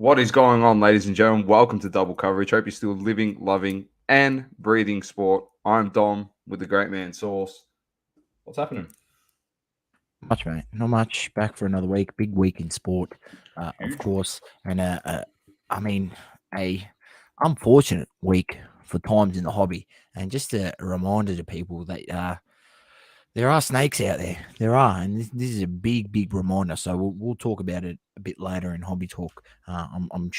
What is going on, ladies and gentlemen? Welcome to Double Coverage. Hope you're still living, loving, and breathing sport. I'm Dom with the great man Sauce. What's happening? Much, mate. Not much. Back for another week. Big week in sport, of Huge course. And I mean, a unfortunate week for times in the hobby. And just a reminder to people that there are snakes out there. There are, and this is a big, big reminder. So we'll talk about it a bit later in hobby talk. I'm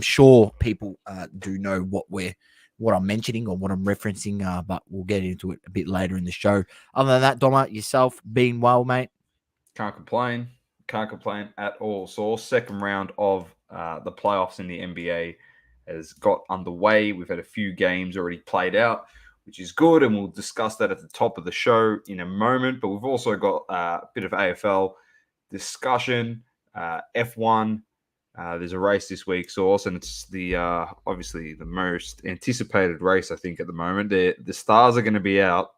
sure people do know what I'm mentioning or what I'm referencing, but we'll get into it a bit later in the show. Other than that, Doma, yourself being well, mate. Can't complain. Can't complain at all. Sauce. Second round of the playoffs in the NBA has got underway. We've had a few games already played out, which is good, and we'll discuss that at the top of the show in a moment. But we've also got a bit of AFL discussion, F1. There's a race this week, Sauce, and it's the obviously the most anticipated race I think at the moment. The stars are going to be out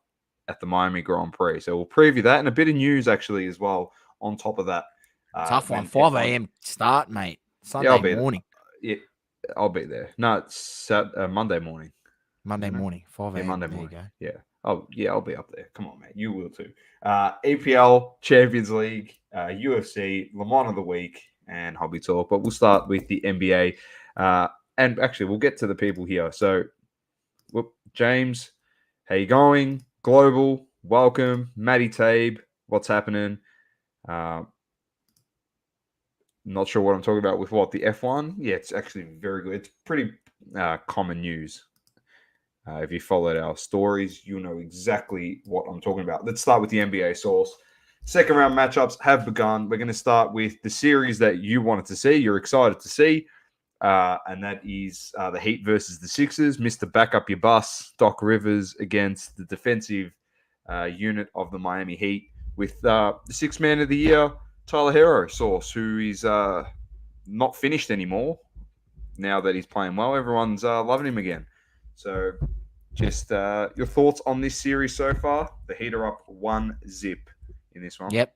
at the Miami Grand Prix, so we'll preview that and a bit of news actually as well. On top of that, Tough one. 5 a.m. start, mate. Yeah, Sunday morning. Yeah, I'll be there. No, it's Monday morning. Monday morning, 5 Yeah, a.m. Monday There morning. you go. Yeah. Oh, yeah, I'll be up there. Come on, mate. You will too. EPL, Champions League, UFC, Le Mans of the Week, and Hobby Talk. But we'll start with the NBA. And actually, we'll get to the people here. So, James, how you going? Global, welcome. Matty Tabe, what's happening? Not sure what I'm talking about with the F1. Yeah, it's actually very good. It's pretty common news. If you followed our stories, you'll know exactly what I'm talking about. Let's start with the NBA Source. Second round matchups have begun. We're going to start with the series that you wanted to see, you're excited to see, and that is the Heat versus the Sixers. Mr. Back Up Your Bus, Doc Rivers against the defensive unit of the Miami Heat with the sixth man of the year, Tyler Hero, Source, who is not finished anymore now that he's playing well. Everyone's loving him again. So just your thoughts on this series so far? The Heat are up 1-0 in this one. Yep.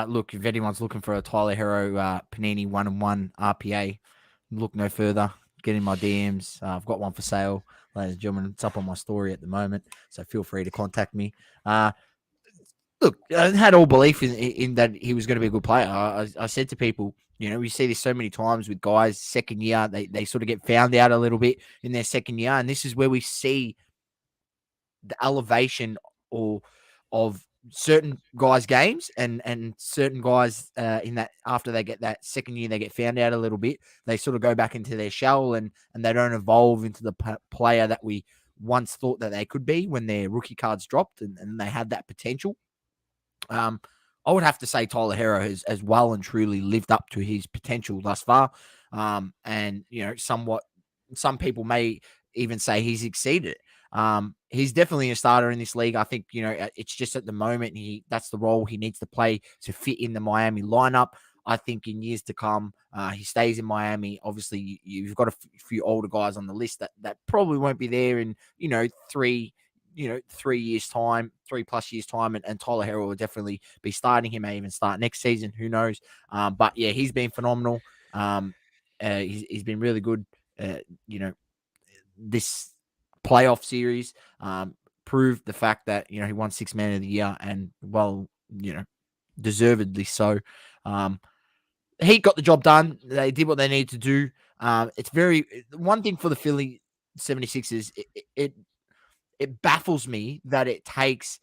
Look, if anyone's looking for a Tyler Hero Panini 1-on-1 RPA, look no further. Get in my DMs. I've got one for sale, ladies and gentlemen. It's up on my story at the moment, so feel free to contact me. Look, I had all belief in that he was going to be a good player. I said to people, we see this so many times with guys, second year, they sort of get found out a little bit in their second year, and this is where we see the elevation of certain guys' games and certain guys in that after they get that second year, they get found out a little bit. They sort of go back into their shell and they don't evolve into the player that we once thought that they could be when their rookie cards dropped and they had that potential. I would have to say Tyler Hero has well and truly lived up to his potential thus far. And, somewhat, some people may even say he's exceeded it. He's definitely a starter in this league. I think, it's just at the moment, that's the role he needs to play to fit in the Miami lineup. I think in years to come, he stays in Miami. Obviously, you've got a few older guys on the list that probably won't be there in, 3 years time, 3+ years time, and Tyler Hero will definitely be starting. He may even start next season. Who knows? But yeah, he's been phenomenal. He's been really good. This playoff series proved the fact that he won Sixth Man of the Year and deservedly so. Heat got the job done. They did what they needed to do. It's one thing for the Philly 76ers. It baffles me that it takes,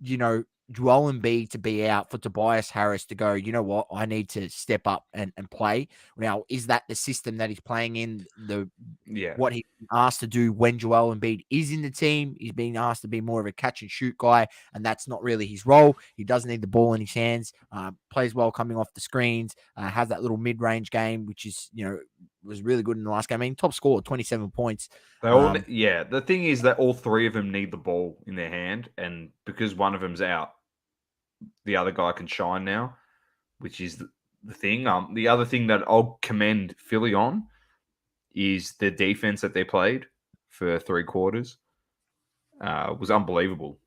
Joel Embiid to be out for Tobias Harris to go, you know what, I need to step up and play. Now, is that the system that he's playing in? What he's asked to do when Joel Embiid is in the team? He's being asked to be more of a catch and shoot guy, and that's not really his role. He doesn't need the ball in his hands, plays well coming off the screens, has that little mid-range game, which is, was really good in the last game. I mean, top score, 27 points. The thing is that all three of them need the ball in their hand, and because one of them's out, the other guy can shine now, which is the thing. The other thing that I'll commend Philly on is the defense that they played for 3 quarters was unbelievable.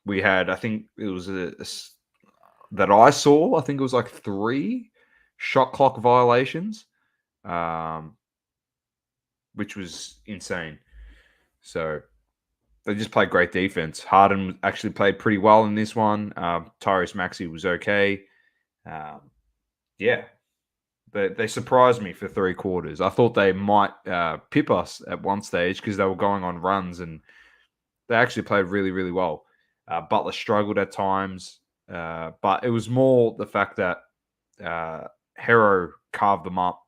We had, I think it was that I saw, I think it was like 3 shot clock violations. which was insane. So they just played great defense. Harden actually played pretty well in this one. Tyrese Maxey was okay. Yeah, they surprised me for 3/4. I thought they might pip us at one stage because they were going on runs, and they actually played really, really well. Butler struggled at times, but it was more the fact that Hero carved them up.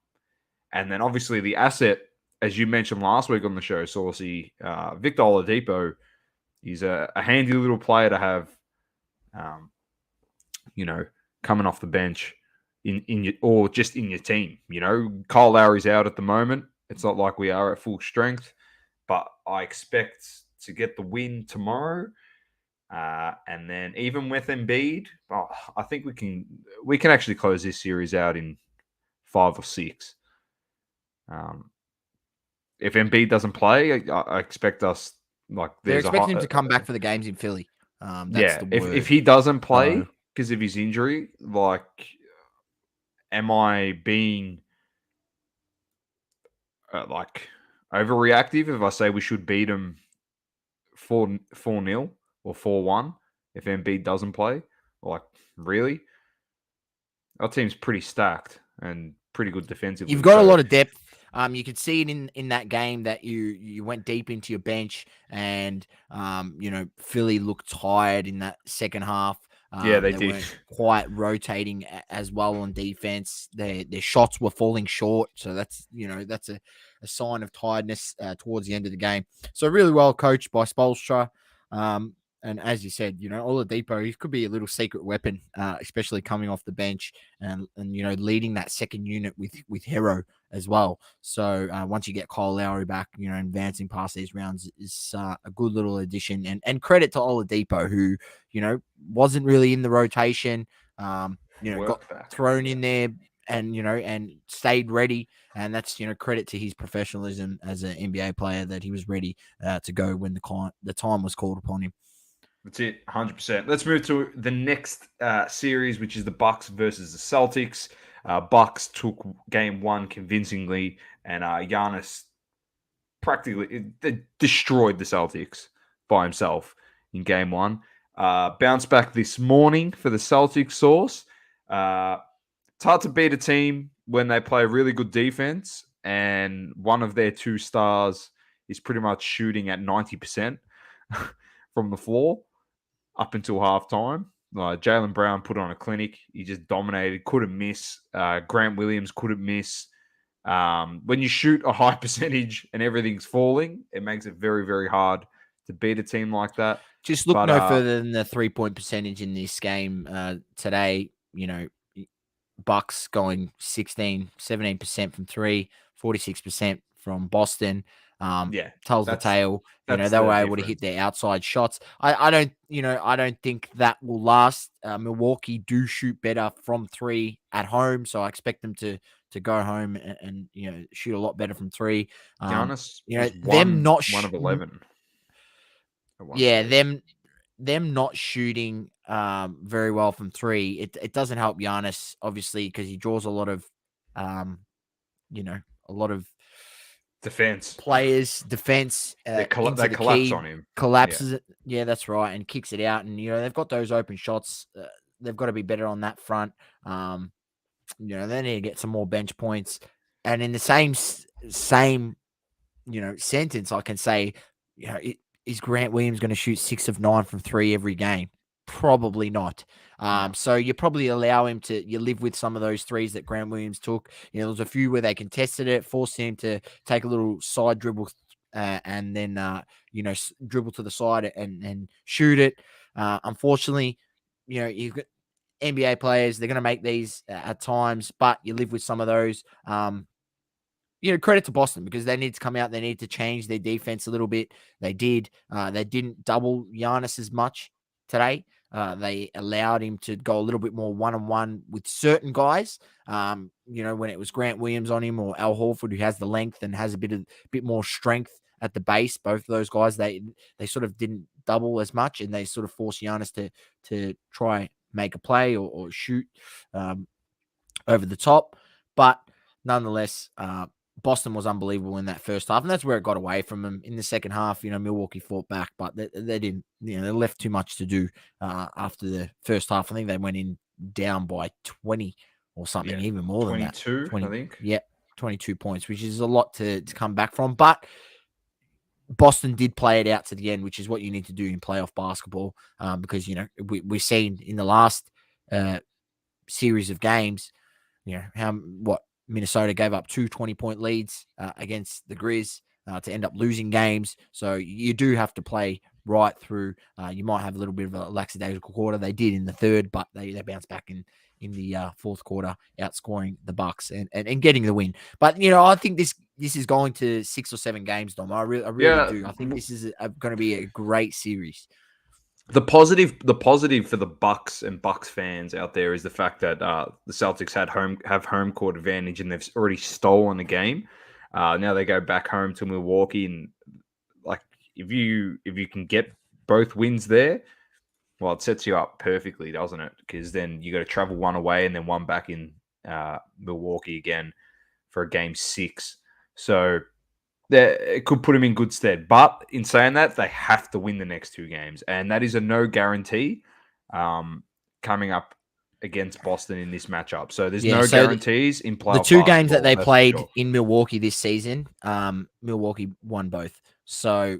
And then obviously the asset, as you mentioned last week on the show, Saucy, Victor Oladipo, he's a handy little player to have, coming off the bench in your, or just in your team. Kyle Lowry's out at the moment. It's not like we are at full strength, but I expect to get the win tomorrow. And then even with Embiid, I think we can actually close this series out in 5 or 6. If Embiid doesn't play, I expect us They're expecting him to come back for the games in Philly. That's the word. If he doesn't play because of his injury, am I being overreactive if I say we should beat him 4-0 or 4-1 if Embiid doesn't play? Really? Our team's pretty stacked and pretty good defensively. You've got a lot of depth. You could see it in that game that you went deep into your bench, and Philly looked tired in that second half. They did. Weren't quite rotating as well on defense. Their shots were falling short, so that's a sign of tiredness towards the end of the game. So really well coached by Spoelstra. And as you said, Oladipo, he could be a little secret weapon, especially coming off the bench and leading that second unit with Hero as well. So once you get Kyle Lowry back, advancing past these rounds is a good little addition. And credit to Oladipo, who wasn't really in the rotation, got thrown in there and stayed ready. And that's credit to his professionalism as an NBA player that he was ready to go when the time was called upon him. That's it, 100%. Let's move to the next series, which is the Bucks versus the Celtics. Bucks took game 1 convincingly, and Giannis practically destroyed the Celtics by himself in game 1. Bounced back this morning for the Celtics source. It's hard to beat a team when they play really good defense, and one of their 2 stars is pretty much shooting at 90% from the floor up until halftime. Jaylen Brown put on a clinic. He just dominated, couldn't miss. Grant Williams couldn't miss. When you shoot a high percentage and everything's falling, it makes it very, very hard to beat a team like that. Just look no further than the 3-point percentage in this game today. Bucks going 17% from 3, 46% from Boston. Tells the tale. They were able to hit their outside shots. I don't think that will last. Milwaukee do shoot better from 3 at home, so I expect them to go home and shoot a lot better from 3. Giannis, them not 1 of 11. Them not shooting very well from 3. It doesn't help Giannis, obviously, because he draws a lot of defense they collapse on him, collapses it. Yeah, that's right, and kicks it out. And they've got those open shots. They've got to be better on that front. They need to get some more bench points. And in the same sentence, I can say, is Grant Williams going to shoot 6 of 9 from 3 every game? Probably not. So you probably allow him to live with some of those threes that Grant Williams took. There's a few where they contested it, forced him to take a little side dribble and then dribble to the side and shoot it. Unfortunately, you've got NBA players, they're going to make these at times, but you live with some of those. Credit to Boston because they need to come out. They need to change their defense a little bit. They did. They didn't double Giannis as much today. They allowed him to go a little bit more one-on-one with certain guys. When it was Grant Williams on him or Al Horford, who has the length and has a bit more strength at the base. Both of those guys, they sort of didn't double as much, and they sort of forced Giannis to try make a play or shoot over the top. But nonetheless, Boston was unbelievable in that first half, and that's where it got away from them. In the second half, Milwaukee fought back, but they didn't. They left too much to do after the first half. I think they went in down by 20 or something, even more than that. 22, 20, I think. Yeah, 22 points, which is a lot to come back from. But Boston did play it out to the end, which is what you need to do in playoff basketball, because we've seen in the last series of games, what Minnesota gave up 2 20-point leads against the Grizz to end up losing games. So you do have to play right through. You might have a little bit of a lackadaisical quarter. They did in the third, but they bounced back in the fourth quarter, outscoring the Bucks and getting the win. But I think this is going to 6 or 7 games, Dom. I really do. I think this is going to be a great series. The positive for the Bucks and Bucks fans out there is the fact that the Celtics have home court advantage, and they've already stolen the game. Now they go back home to Milwaukee, and like if you can get both wins there, well, it sets you up perfectly, doesn't it? Because then you got to travel one away and then one back in Milwaukee again for a game 6. So it could put them in good stead. But in saying that, they have to win the next 2 games. And that is a no guarantee coming up against Boston in this matchup. So there's no guarantees in playoff. The 2 games that they played in Milwaukee this season, Milwaukee won both. So,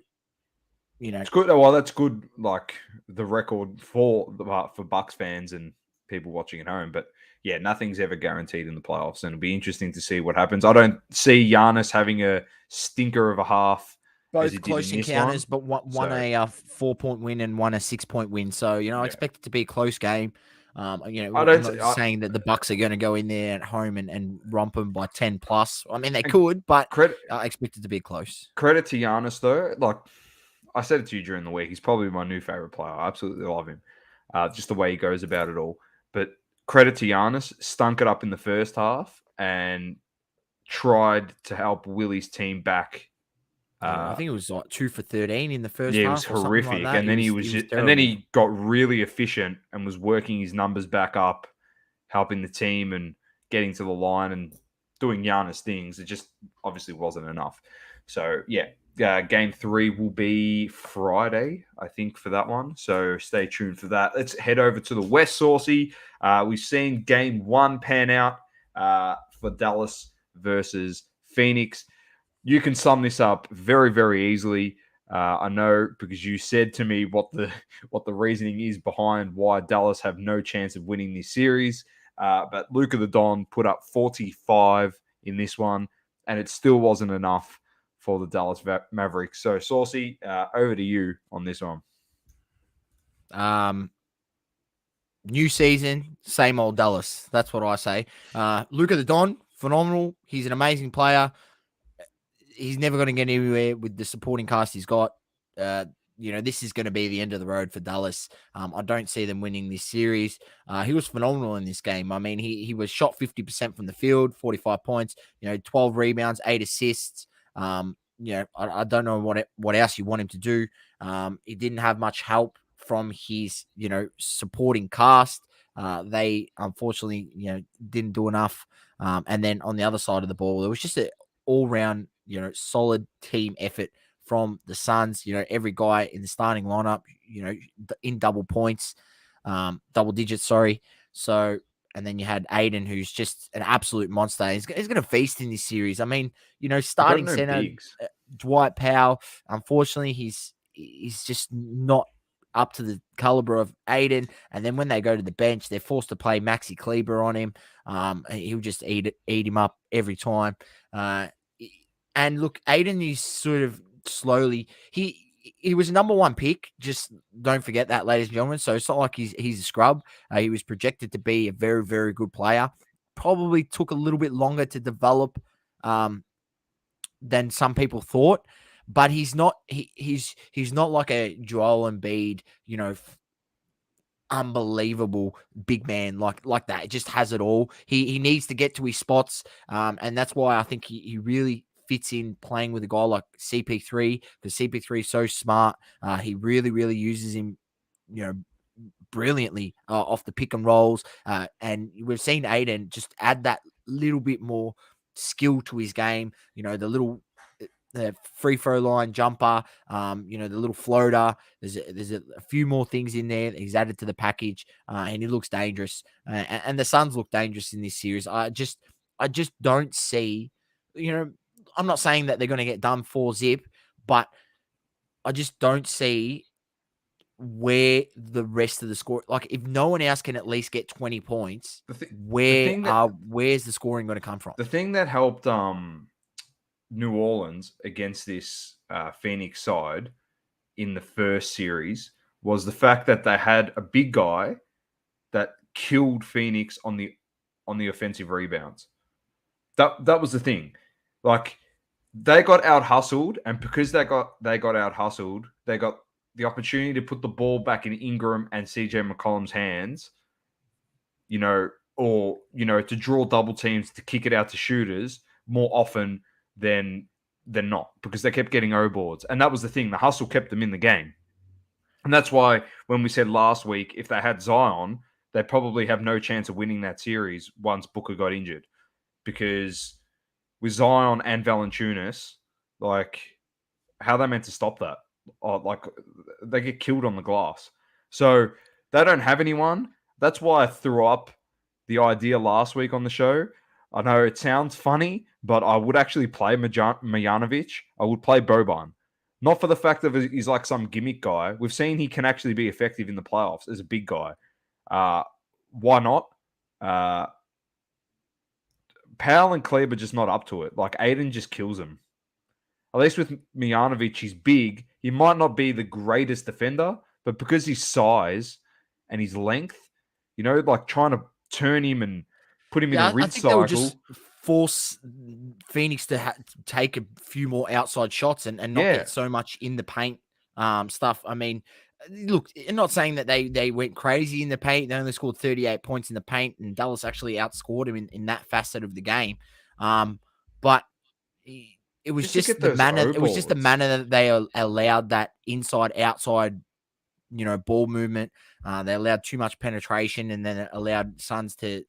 it's good. Well, that's good, like the record for Bucks fans and people watching at home. But yeah, nothing's ever guaranteed in the playoffs, and it'll be interesting to see what happens. I don't see Giannis having a stinker of a half. Both close encounters, but one a 4-point win and one a 6-point win. So I expect it to be a close game. I'm not saying that the Bucks are going to go in there at home and romp them by 10 plus. I mean, they could, but I expect it to be close. Credit to Giannis though. Like I said it to you during the week, he's probably my new favorite player. I absolutely love him. Just the way he goes about it all. But credit to Giannis, stunk it up in the first half and tried to help Willie's team back. I think it was like 2 for 13 in the first half. Yeah, it was horrific. Like and then he got really efficient and was working his numbers back up, helping the team and getting to the line and doing Giannis things. It just obviously wasn't enough. So yeah. Game 3 will be Friday, I think, for that one. So stay tuned for that. Let's head over to the West, Saucy. We've seen Game 1 pan out for Dallas versus Phoenix. You can sum this up very, very easily. I know because you said to me what the reasoning is behind why Dallas have no chance of winning this series. But Luka the Don put up 45 in this one, and it still wasn't enough for the Dallas Mavericks. So, Saucy, over to you on this one. New season, same old Dallas. That's what I say. Luka the Don, phenomenal. He's an amazing player. He's never going to get anywhere with the supporting cast he's got. This is going to be the end of the road for Dallas. I don't see them winning this series. He was phenomenal in this game. I mean, he was shot 50% from the field, 45 points, 12 rebounds, 8 assists. I don't know what else you want him to do. He didn't have much help from his, supporting cast. They unfortunately, didn't do enough. And then on the other side of the ball, it was just an all-round, solid team effort from the Suns. Every guy in the starting lineup, in double digits, sorry. So, and then you had Aiden, who's just an absolute monster. He's going to feast in this series. I mean, starting center, Dwight Powell, unfortunately, he's just not up to the caliber of Aiden. And then when they go to the bench, they're forced to play Maxi Kleber on him. He'll just eat him up every time. And look, Aiden is sort of slowly, he was a number 1 pick. Just don't forget that, ladies and gentlemen. So it's not like he's a scrub. He was projected to be a very, very good player. Probably took a little bit longer to develop than some people thought. But he's not. He's not like a Joel Embiid, unbelievable big man like that. It just has it all. He needs to get to his spots, and that's why I think he really fits in playing with a guy like CP3, because CP3 is so smart. He really, really uses him, brilliantly off the pick and rolls. And we've seen Aiden just add that little bit more skill to his game. The little the free throw line jumper, the little floater. There's a few more things in there that he's added to the package, and he looks dangerous. And the Suns look dangerous in this series. I just don't see. I'm not saying that they're going to get done 4-0, but I just don't see where the rest of the score, like if no one else can at least get 20 points, where's the scoring going to come from? The thing that helped New Orleans against this Phoenix side in the first series was the fact that they had a big guy that killed Phoenix on the offensive rebounds. That was the thing. Like, they got out hustled, and because they got out hustled, they got the opportunity to put the ball back in Ingram and CJ McCollum's hands, or to draw double teams to kick it out to shooters more often than not, because they kept getting O boards. And that was the thing. The hustle kept them in the game. And that's why when we said last week, if they had Zion, they probably have no chance of winning that series once Booker got injured. Because with Zion and Valanciunas, like, how are they meant to stop that? Like, they get killed on the glass. So they don't have anyone. That's why I threw up the idea last week on the show. I know it sounds funny, but I would actually play Marjanovic. I would play Boban. Not for the fact that he's like some gimmick guy. We've seen he can actually be effective in the playoffs as a big guy. Why not? Powell and Kleber just not up to it. Like, Aiden just kills him. At least with Marjanovic, he's big. He might not be the greatest defender, but because his size and his length, like trying to turn him and put him in a rid cycle. They would just force Phoenix to take a few more outside shots and not get so much in the paint stuff. I mean, look, I'm not saying that they went crazy in the paint. They only scored 38 points in the paint, and Dallas actually outscored him in that facet of the game. But it was just the manner. It was just the manner that they allowed that inside-outside, ball movement. They allowed too much penetration, and then it allowed Suns to,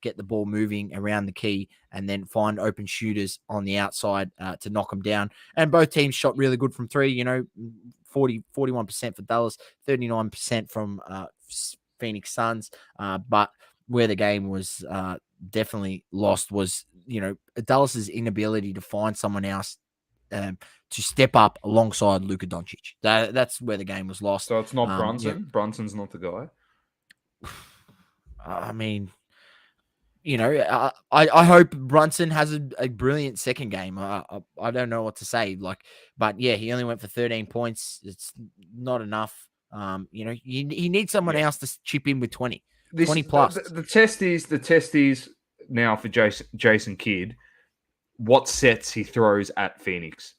get the ball moving around the key and then find open shooters on the outside to knock them down. And both teams shot really good from three, 41% for Dallas, 39% from Phoenix Suns. But where the game was definitely lost was, Dallas's inability to find someone else to step up alongside Luka Doncic. That's where the game was lost. So it's not Brunson? Yeah. Brunson's not the guy? I mean, I hope Brunson has a brilliant second game. I don't know what to say. But yeah, he only went for 13 points. It's not enough. He needs someone else to chip in with 20 plus. The test is now for Jason Kidd, what sets he throws at Phoenix,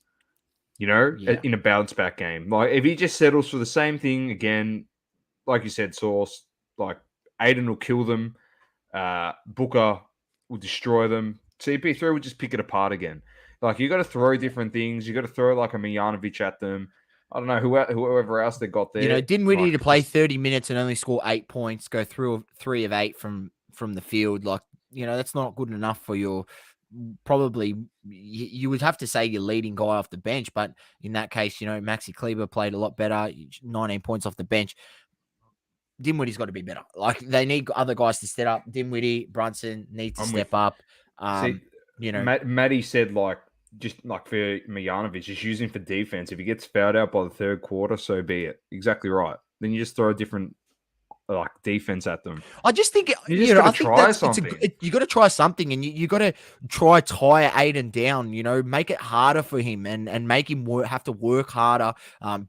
in a bounce back game. Like, if he just settles for the same thing again, like you said, Source, like, Aiden will kill them. Booker will destroy them. CP3 will just pick it apart again. Like, you got to throw different things. You got to throw like a Marjanovic at them. I don't know whoever else they got there. Dinwiddie to play 30 minutes and only score 8 points, go through 3 of 8 from the field. Like, that's not good enough for your. Probably you would have to say your leading guy off the bench, but in that case, Maxi Kleber played a lot better, 19 points off the bench. Dinwiddie's got to be better. Like, they need other guys to step up. Dinwiddie, Brunson need to step up. Matty said, like, just like for Marjanovic, just use him for defense. If he gets fouled out by the third quarter, so be it. Exactly right. Then you just throw a different defense at them. I just think you got to try something, and you got to tire Aiden down. Make it harder for him, and make him have to work harder.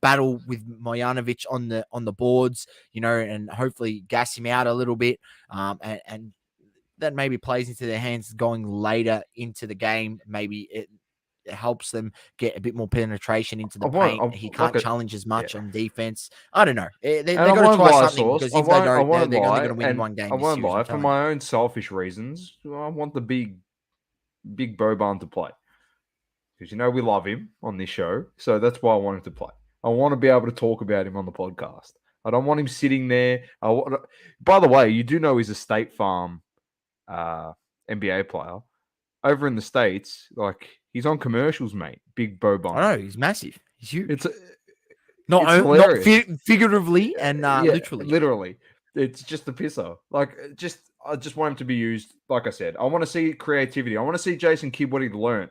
Battle with Marjanovic on the boards, and hopefully gas him out a little bit. And that maybe plays into their hands going later into the game. Maybe it helps them get a bit more penetration into the paint. He can't challenge as much on defense. I don't know. They got to try something, because if they don't, they're only going to win one game. I won't lie. For my own selfish reasons, I want the big Boban to play, because we love him on this show. So that's why I want him to play. I want to be able to talk about him on the podcast. I don't want him sitting there. By the way, you do know he's a State Farm NBA player. over in the States, like he's on commercials, mate. Big Bo Bump. I know he's massive. He's huge. It's not hilarious. Figuratively and yeah, literally. literally. It's just a pisser. Like, I just want him to be used. Like I said, I want to see creativity. I want to see Jason Kidd what he learned.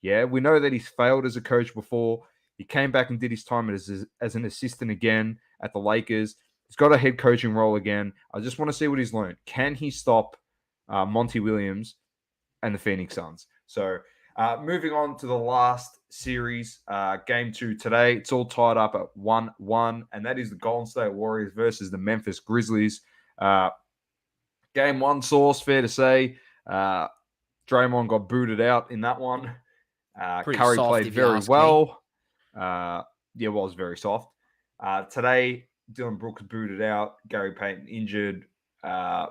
Yeah, we know that he's failed as a coach before. He came back and did his time as an assistant again at the Lakers. He's got a head coaching role again. I just want to see what he's learned. Can he stop Monty Williams and the Phoenix Suns? So moving on to the last series, game 2 today. It's all tied up at 1-1, and that is the Golden State Warriors versus the Memphis Grizzlies. Game 1 source, fair to say. Draymond got booted out in that one. Curry played very well. It was very soft. Today, Dylan Brooks booted out. Gary Payton injured. I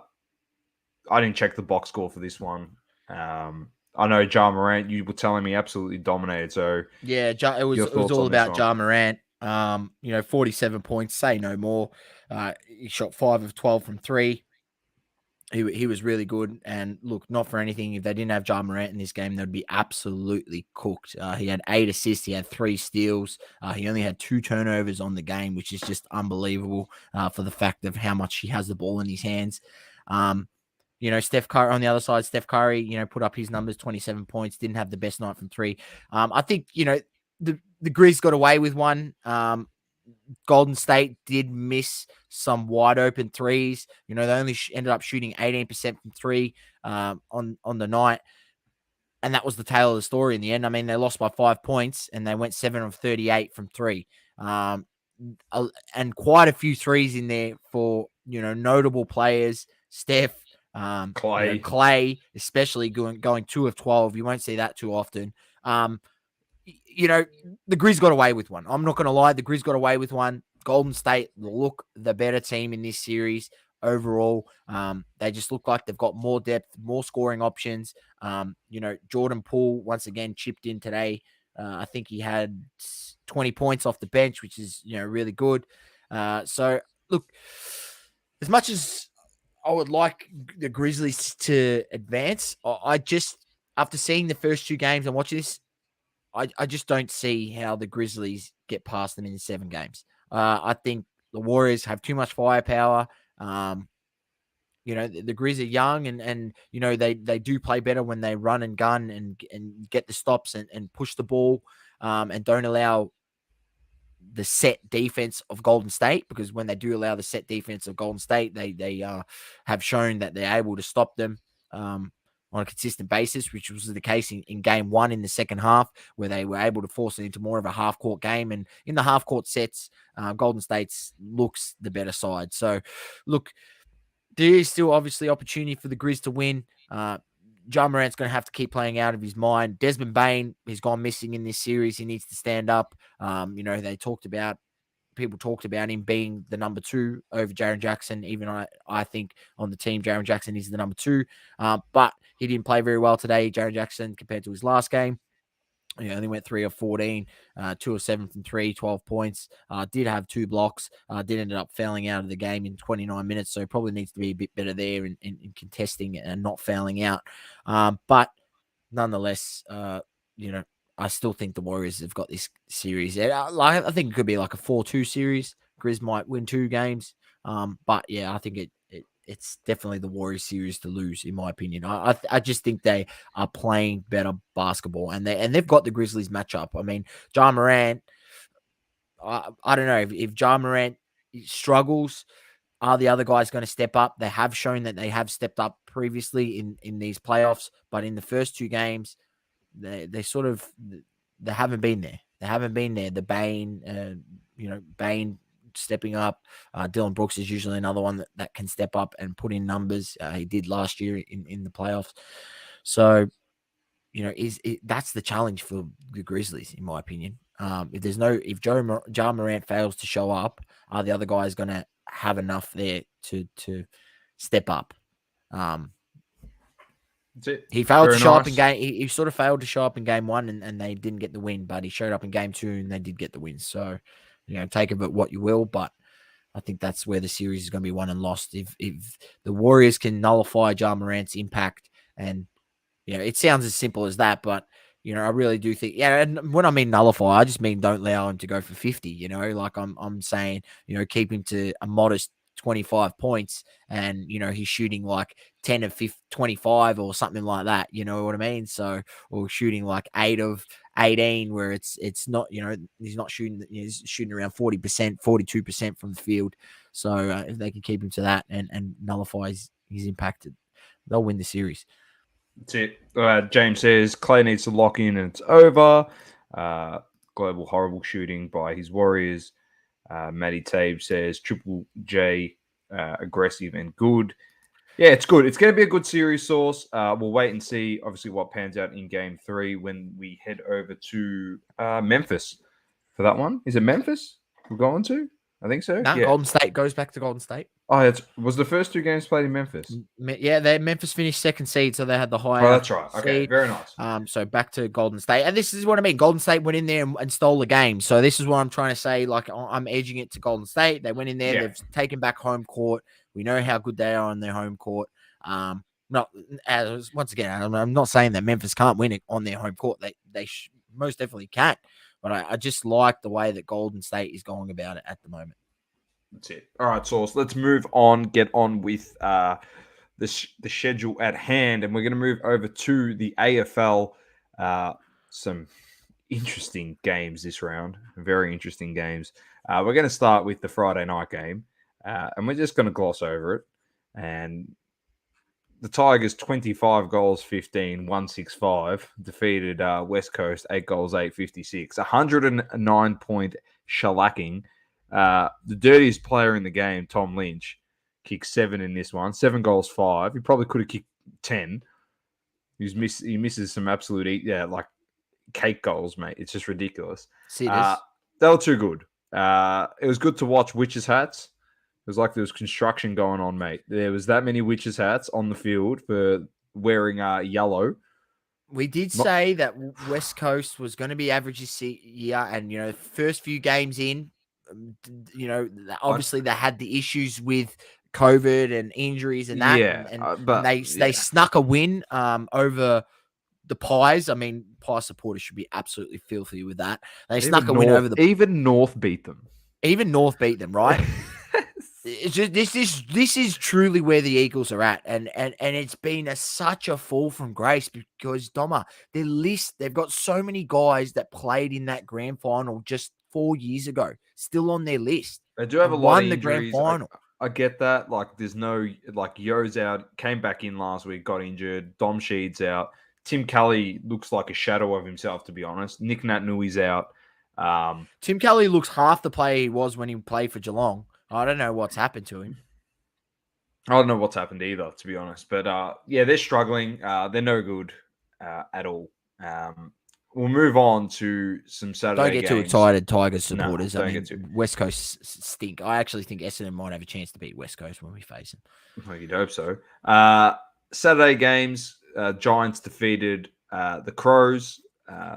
didn't check the box score for this one. I know Ja Morant, you were telling me, absolutely dominated. So yeah, it was all about Ja Morant. 47 points, say no more. He shot 5 of 12 from 3. He was really good. And look, not for anything, if they didn't have Ja Morant in this game, they'd be absolutely cooked. He had 8 assists. He had 3 steals. He only had 2 turnovers on the game, which is just unbelievable for the fact of how much he has the ball in his hands. Steph Curry on the other side, put up his numbers, 27 points, didn't have the best night from 3. I think, the Grizz got away with one. Golden State did miss some wide open threes. They only ended up shooting 18% from 3 on the night. And that was the tale of the story in the end. I mean, they lost by 5 points and they went 7 of 38 from 3. And quite a few threes in there for, notable players. Steph, Clay, especially going 2 of 12. You won't see that too often. The Grizz got away with one. I'm not going to lie. The Grizz got away with one. Golden State look the better team in this series overall. They just look like they've got more depth, more scoring options. Jordan Poole once again chipped in today. I think he had 20 points off the bench, which is, really good. So look, as much as I would like the Grizzlies to advance, I just, after seeing the first 2 games and watching this, I just don't see how the Grizzlies get past them in 7 games. I think the Warriors have too much firepower. The Grizz are young and they do play better when they run and gun and get the stops and push the ball and don't allow the set defense of Golden State, because when they do allow the set defense of Golden State, they have shown that they're able to stop them on a consistent basis, which was the case in game 1 in the second half, where they were able to force it into more of a half-court game. And in the half-court sets, Golden State's looks the better side. So, look, there is still obviously opportunity for the Grizz to win. Ja Morant's going to have to keep playing out of his mind. Desmond Bane has gone missing in this series. He needs to stand up. People talked about him being the number 2 over Jaren Jackson. Even I think on the team, Jaren Jackson is the number 2. But he didn't play very well today, Jaren Jackson, compared to his last game. He only went 3 of 14, 2 of 7 from 3, 12 points. Did have 2 blocks. Did end up fouling out of the game in 29 minutes. So probably needs to be a bit better there in contesting and not fouling out. But nonetheless, I still think the Warriors have got this series. I think it could be like a 4-2 series. Grizz might win 2 games. But yeah, I think it's definitely the Warriors series to lose, in my opinion. I just think they are playing better basketball, and they've got the Grizzlies matchup. I mean, Ja Morant, I don't know if Ja Morant struggles, are the other guys going to step up? They have shown that they have stepped up previously in these playoffs, but in the first 2 games, they haven't been there. They haven't been there. The Bane stepping up. Dylan Brooks is usually another one that can step up and put in numbers. He did last year in the playoffs. So, that's the challenge for the Grizzlies, in my opinion. If Ja Morant fails to show up, are the other guys going to have enough there to step up? He failed to show up in game. He sort of failed to show up in game 1, and they didn't get the win. But he showed up in game 2, and they did get the win. So, take of it what you will. But I think that's where the series is going to be won and lost. If the Warriors can nullify Ja Morant's impact and It sounds as simple as that, but I really do think, and when I mean nullify, I just mean don't allow him to go for 50. Like I'm saying, keep him to a modest 25 points, and he's shooting like 10 of 25 or something like that. You know what I mean? So, or shooting like 8 of 18, where it's not, he's not shooting, he's shooting around 40%, 42% from the field. So if they can keep him to that and nullify his impact, they'll win the series. That's it. James says Clay needs to lock in and it's over. Global horrible shooting by his Warriors. Matty Tabe says Triple J aggressive and good. Yeah, it's good. It's going to be a good series, Source. We'll wait and see, obviously, what pans out in Game 3 when we head over to Memphis for that one. Is it Memphis we're going to? I think so. No, yeah. Golden State goes back to Golden State. Oh, was the first 2 games played in Memphis? Yeah, Memphis finished second seed, so they had the higher. Oh, that's right. Okay, seed. very nice. So back to Golden State, and this is what I mean. Golden State went in there and stole the game. So this is what I'm trying to say. Like, I'm edging it to Golden State. They went in there. Yeah. They've taken back home court. We know how good they are on their home court. Once again, I'm not saying that Memphis can't win it on their home court. They most definitely can. But I just like the way that Golden State is going about it at the moment. That's it. All right, Source. Let's move on. Get on with the schedule at hand, and we're going to move over to the AFL. Some interesting games this round. Very interesting games. We're going to start with the Friday night game, and we're just going to gloss over it. And the Tigers 25 goals, 15, 165, defeated West Coast 8 goals, 856, 109-point shellacking. The dirtiest player in the game, Tom Lynch, kicked 7 in this one. 7 goals, 5. He probably could have kicked 10. He misses some absolute, like cake goals, mate. It's just ridiculous. See this? They were too good. It was good to watch Witches hats. It was like there was construction going on, mate. There was that many Witches hats on the field for wearing yellow. We did say that West Coast was going to be average this year, and first few games in, obviously they had the issues with COVID and injuries and that. Yeah, but they snuck a win over the Pies. I mean, Pie supporters should be absolutely filthy with that. They snuck a win over the. Even North beat them. Right? It's just, this is truly where the Eagles are at, and it's been such a fall from grace because Doma, they've got so many guys that played in that grand final just 4 years ago, still on their list. They do have a lot of injuries. The grand final. I get that. Like, there's no Yo's out, came back in last week, got injured. Dom Sheed's out. Tim Kelly looks like a shadow of himself, to be honest. Nick Naitanui out. Tim Kelly looks half the player he was when he played for Geelong. I don't know what's happened to him. I don't know what's happened either, to be honest. But, they're struggling. They're no good at all. We'll move on to some Saturday games. Don't get too excited, Tigers supporters. No, I mean, West Coast stink. I actually think Essendon might have a chance to beat West Coast when we face them. Well, you'd hope so. Saturday games, Giants defeated the Crows.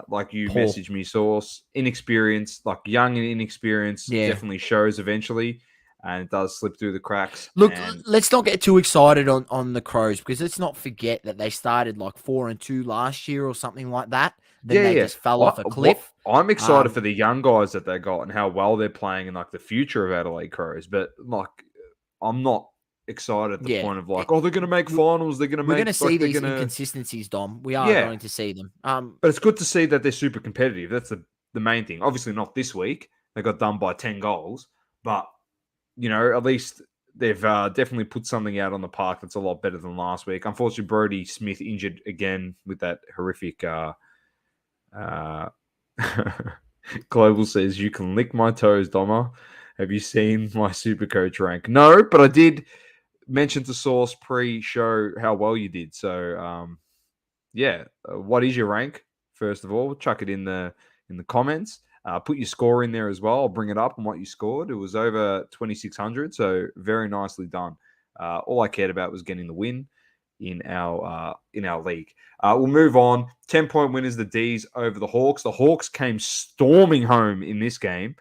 Like you messaged me, Source. Inexperience, like young and inexperienced, definitely shows eventually. And it does slip through the cracks. Look, let's not get too excited on the Crows, because let's not forget that they started like 4-2 last year or something like that. Then they just fell off a cliff. I'm excited for the young guys that they got and how well they're playing and like the future of Adelaide Crows. But like, I'm not excited at the point of like, they're going to make finals. We're going to see these inconsistencies, Dom. We are going to see them. But it's good to see that they're super competitive. That's the main thing. Obviously not this week. They got done by 10 goals. But at least they've definitely put something out on the park that's a lot better than last week. Unfortunately, Brodie Smith injured again with that horrific... Global says, you can lick my toes, Doma. Have you seen my super coach rank? No, but I did mention to Source pre-show how well you did. So, what is your rank? First of all, chuck it in the comments. Put your score in there as well. I'll bring it up on what you scored. It was over 2,600, so very nicely done. All I cared about was getting the win in our league. We'll move on. 10-point winners, the D's over the Hawks. The Hawks came storming home in this game.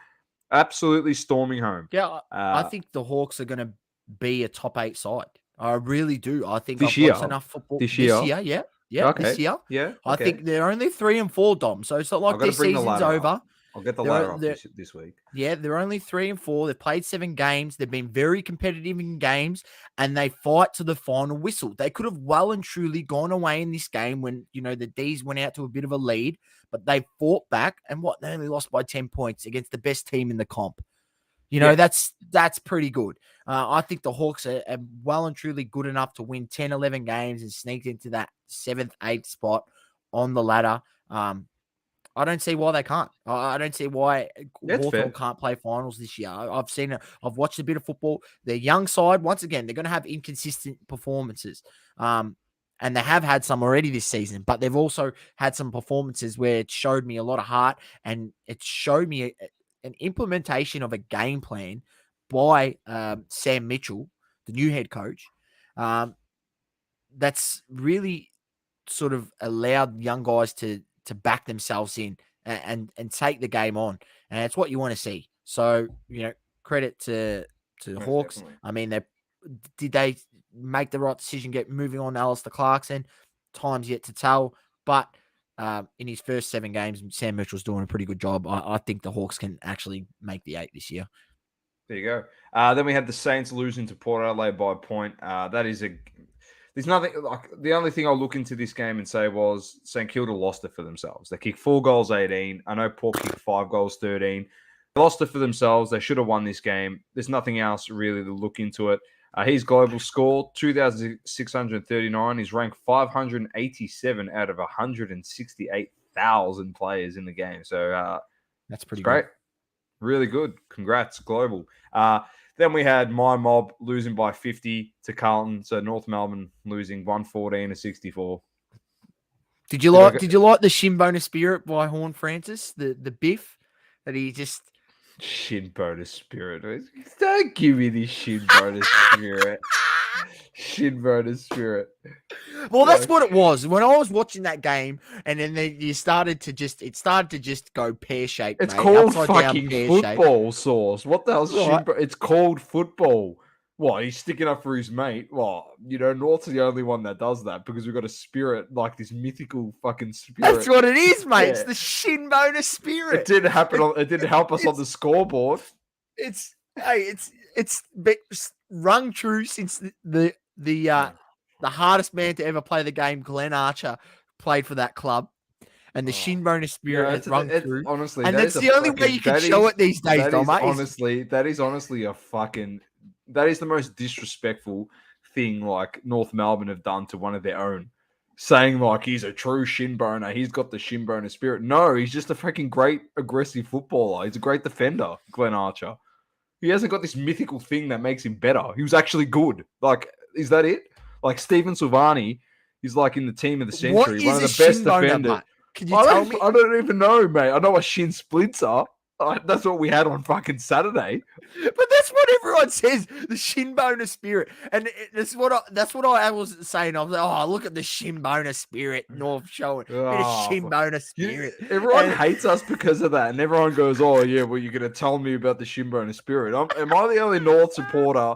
Absolutely storming home. Yeah, I think the Hawks are going to be a top 8 side. I really do. I think I've watched enough football this year. Yeah. Yeah, this Okay. year. Yeah. I Okay. think they're only 3-4, Dom. So it's not I've like got their to bring the season's ladder up. over. I'll get the They're, ladder up they're, this week. Yeah, they're only 3-4. They've played 7 games. They've been very competitive in games, and they fight to the final whistle. They could have well and truly gone away in this game when, the D's went out to a bit of a lead, but they fought back, and they only lost by 10 points against the best team in the comp. Yeah. That's pretty good. I think the Hawks are well and truly good enough to win 10, 11 games and sneak into that 7th, 8th spot on the ladder. I don't see why they can't. I don't see why That's Hawthorn fair. can't play finals this year. I've seen it. I've watched a bit of football. Their young side, once again, they're going to have inconsistent performances. And they have had some already this season, but they've also had some performances where it showed me a lot of heart, and it showed me an implementation of a game plan by Sam Mitchell, the new head coach, that's really sort of allowed young guys to back themselves in and take the game on, and it's what you want to see. So credit to the Most Hawks. definitely. I mean, did they make the right decision, get moving on Alistair Clarkson? Time's yet to tell, but in his first 7 games, Sam Mitchell's doing a pretty good job. I think the Hawks can actually make the 8 this year. There you go. Then we had the Saints losing to Port Adelaide by a point. There's nothing like the only thing I'll look into this game and say was St Kilda lost it for themselves. They kicked 4 goals, 18. I know Port kicked 5 goals, 13. They lost it for themselves. They should have won this game. There's nothing else really to look into it. His global score, 2,639. He's ranked 587 out of 168,000 players in the game. So that's pretty great. good. Really good. Congrats, global. Then we had my mob losing by 50 to Carlton. So North Melbourne losing 114-64. Did you like the shin bonus spirit by Horn Francis? The biff that he just shin bonus spirit. Don't give me this shin bonus spirit. Shin bonus spirit. Well, that's what it was. When I was watching that game, and then it started to just go pear-shaped, It's mate. called Upside fucking down football sauce. What the hell's right. It's called football. What, he's sticking up for his mate? Well, North's the only one that does that because we've got a spirit, like this mythical fucking spirit. That's what it is, mate. Yeah. It's the shin bonus spirit. It didn't happen. It didn't help us on the scoreboard. It's been rung true since the hardest man to ever play the game, Glenn Archer, played for that club. And the shin bonus spirit has rung through. Honestly, and that's the only way you can show it these days, Dom. That is honestly that is the most disrespectful thing like North Melbourne have done to one of their own. Saying like he's a true shin boner, he's got the shin boner spirit. No, he's just a freaking great aggressive footballer. He's a great defender, Glenn Archer. He hasn't got this mythical thing that makes him better. He was actually good. Like, is that it? Like Stephen Silvani is like in the team of the century, one of the best defenders. Can you tell me? I don't even know, mate. I know what shin splints are. That's what we had on fucking Saturday. But that's what everyone says, the shin boner spirit. And that's what I was saying. I was like, oh, look at the shin boner spirit North showing. Bit of shin boner spirit. Everyone hates us because of that. And everyone goes, oh, yeah, well, you're going to tell me about the shin boner spirit. Am I the only North supporter?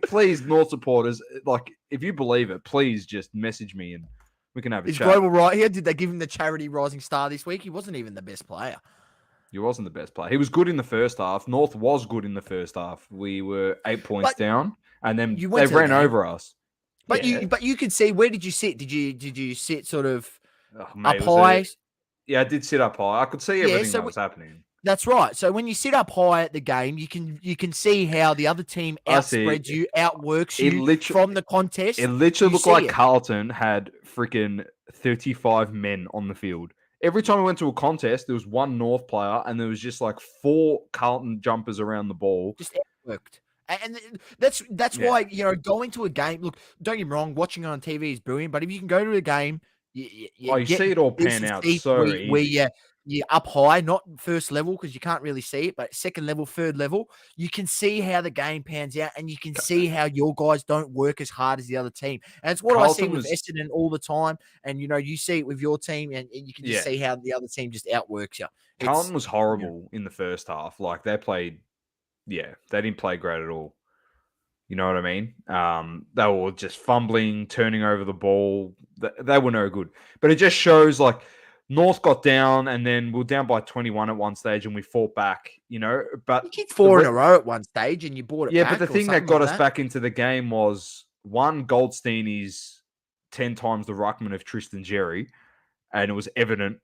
Please, North supporters, like, if you believe it, please just message me and we can have a chat. Is Global right here? Did they give him the charity Rising Star this week? He wasn't even the best player. He wasn't the best player. He was good in the first half. North was good in the first half. We were 8 points down, and then they ran over us. But you could see, where did you sit? Did you sit sort of up high? Yeah, I did sit up high. I could see everything that was happening. That's right. So when you sit up high at the game, you can see how the other team outspreads you, outworks you from the contest. It literally looked like Carlton had freaking 35 men on the field. Every time we went to a contest, there was one North player, and there was just like 4 Carlton jumpers around the ball. Just outworked. And that's why, going to a game, look, don't get me wrong, watching it on TV is brilliant, but if you can go to a game, you see it all pan out so easy. Where you're up high, not first level because you can't really see it, but second level, third level, you can see how the game pans out, and you can see how your guys don't work as hard as the other team. And it's what Carlton I see with Essendon all the time. And, you see it with your team, and you can just see how the other team just outworks you. Carlton was horrible in the first half. Like, they didn't play great at all. You know what I mean? They were just fumbling, turning over the ball. They were no good. But it just shows like North got down and then we were down by 21 at one stage and we fought back, you know. But You kicked 4 in a row at one stage and you bought it yeah, but back the or thing that something got like us that. back into the game was one, Goldstein is 10 times the ruckman of Tristan Jerry, and it was evident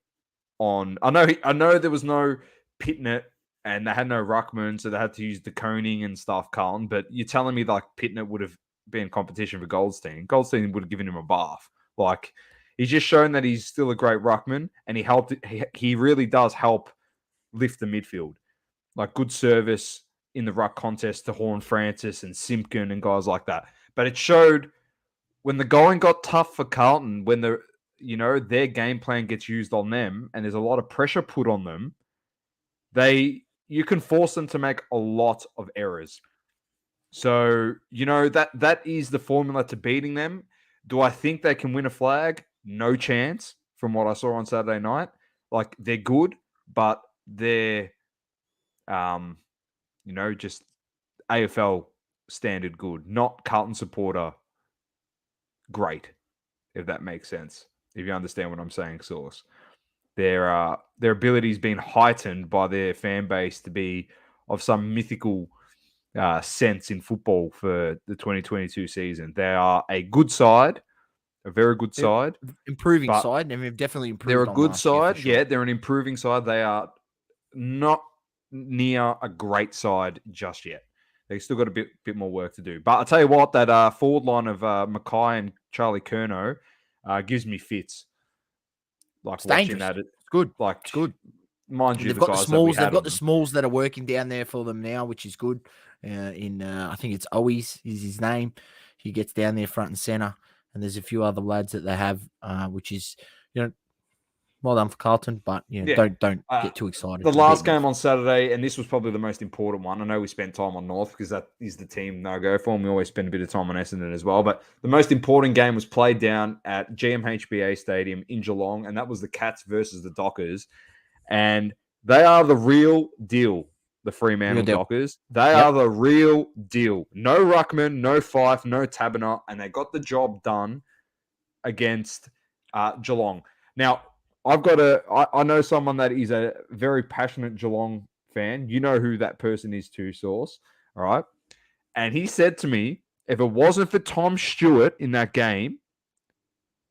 on. I know there was no Pitnett and they had no ruckman, so they had to use De Koning and stuff, Carlton. But you're telling me like Pitnett would have been competition for Goldstein? Goldstein would have given him a bath. Like he's just shown that he's still a great ruckman, and he helped. He really does help lift the midfield. Like good service in the ruck contest to Horn Francis and Simpkin and guys like that. But it showed when the going got tough for Carlton, when their game plan gets used on them and there's a lot of pressure put on them, you can force them to make a lot of errors. So, that is the formula to beating them. Do I think they can win a flag? No chance from what I saw on Saturday night. Like they're good, but they're just AFL standard good, not Carlton supporter great, if that makes sense. If you understand what I'm saying, Source. Their ability's been heightened by their fan base to be of some mythical sense in football for the 2022 season. They are a good side, a very good side. Improving but side, and we've definitely they're improved a on good last year for side. sure. Yeah, they're an improving side. They are not near a great side just yet. They've still got a bit more work to do. But I'll tell you what, that forward line of Mackay and Charlie Curnow gives me fits. Like It's watching dangerous. that. It's good. Like, It's good. mind you, They've the got the guys that we smalls. had They've got on the them. smalls that are working down there for them now, which is good. I think it's Owies is his name. He gets down there front and center, and there's a few other lads that they have, which is well done for Carlton. But don't get too excited. The We'll last beat North. game on Saturday, and this was probably the most important one. I know we spent time on North because that is the team no go for, and we always spend a bit of time on Essendon as well. But the most important game was played down at GMHBA Stadium in Geelong, and that was the Cats versus the Dockers. And they are the real deal, the Fremantle Dockers. They are the real deal. No Ruckman, no Fife, no Taberner, and they got the job done against Geelong. Now, I know someone that is a very passionate Geelong fan. You know who that person is too, Source. All right. And he said to me, if it wasn't for Tom Stewart in that game,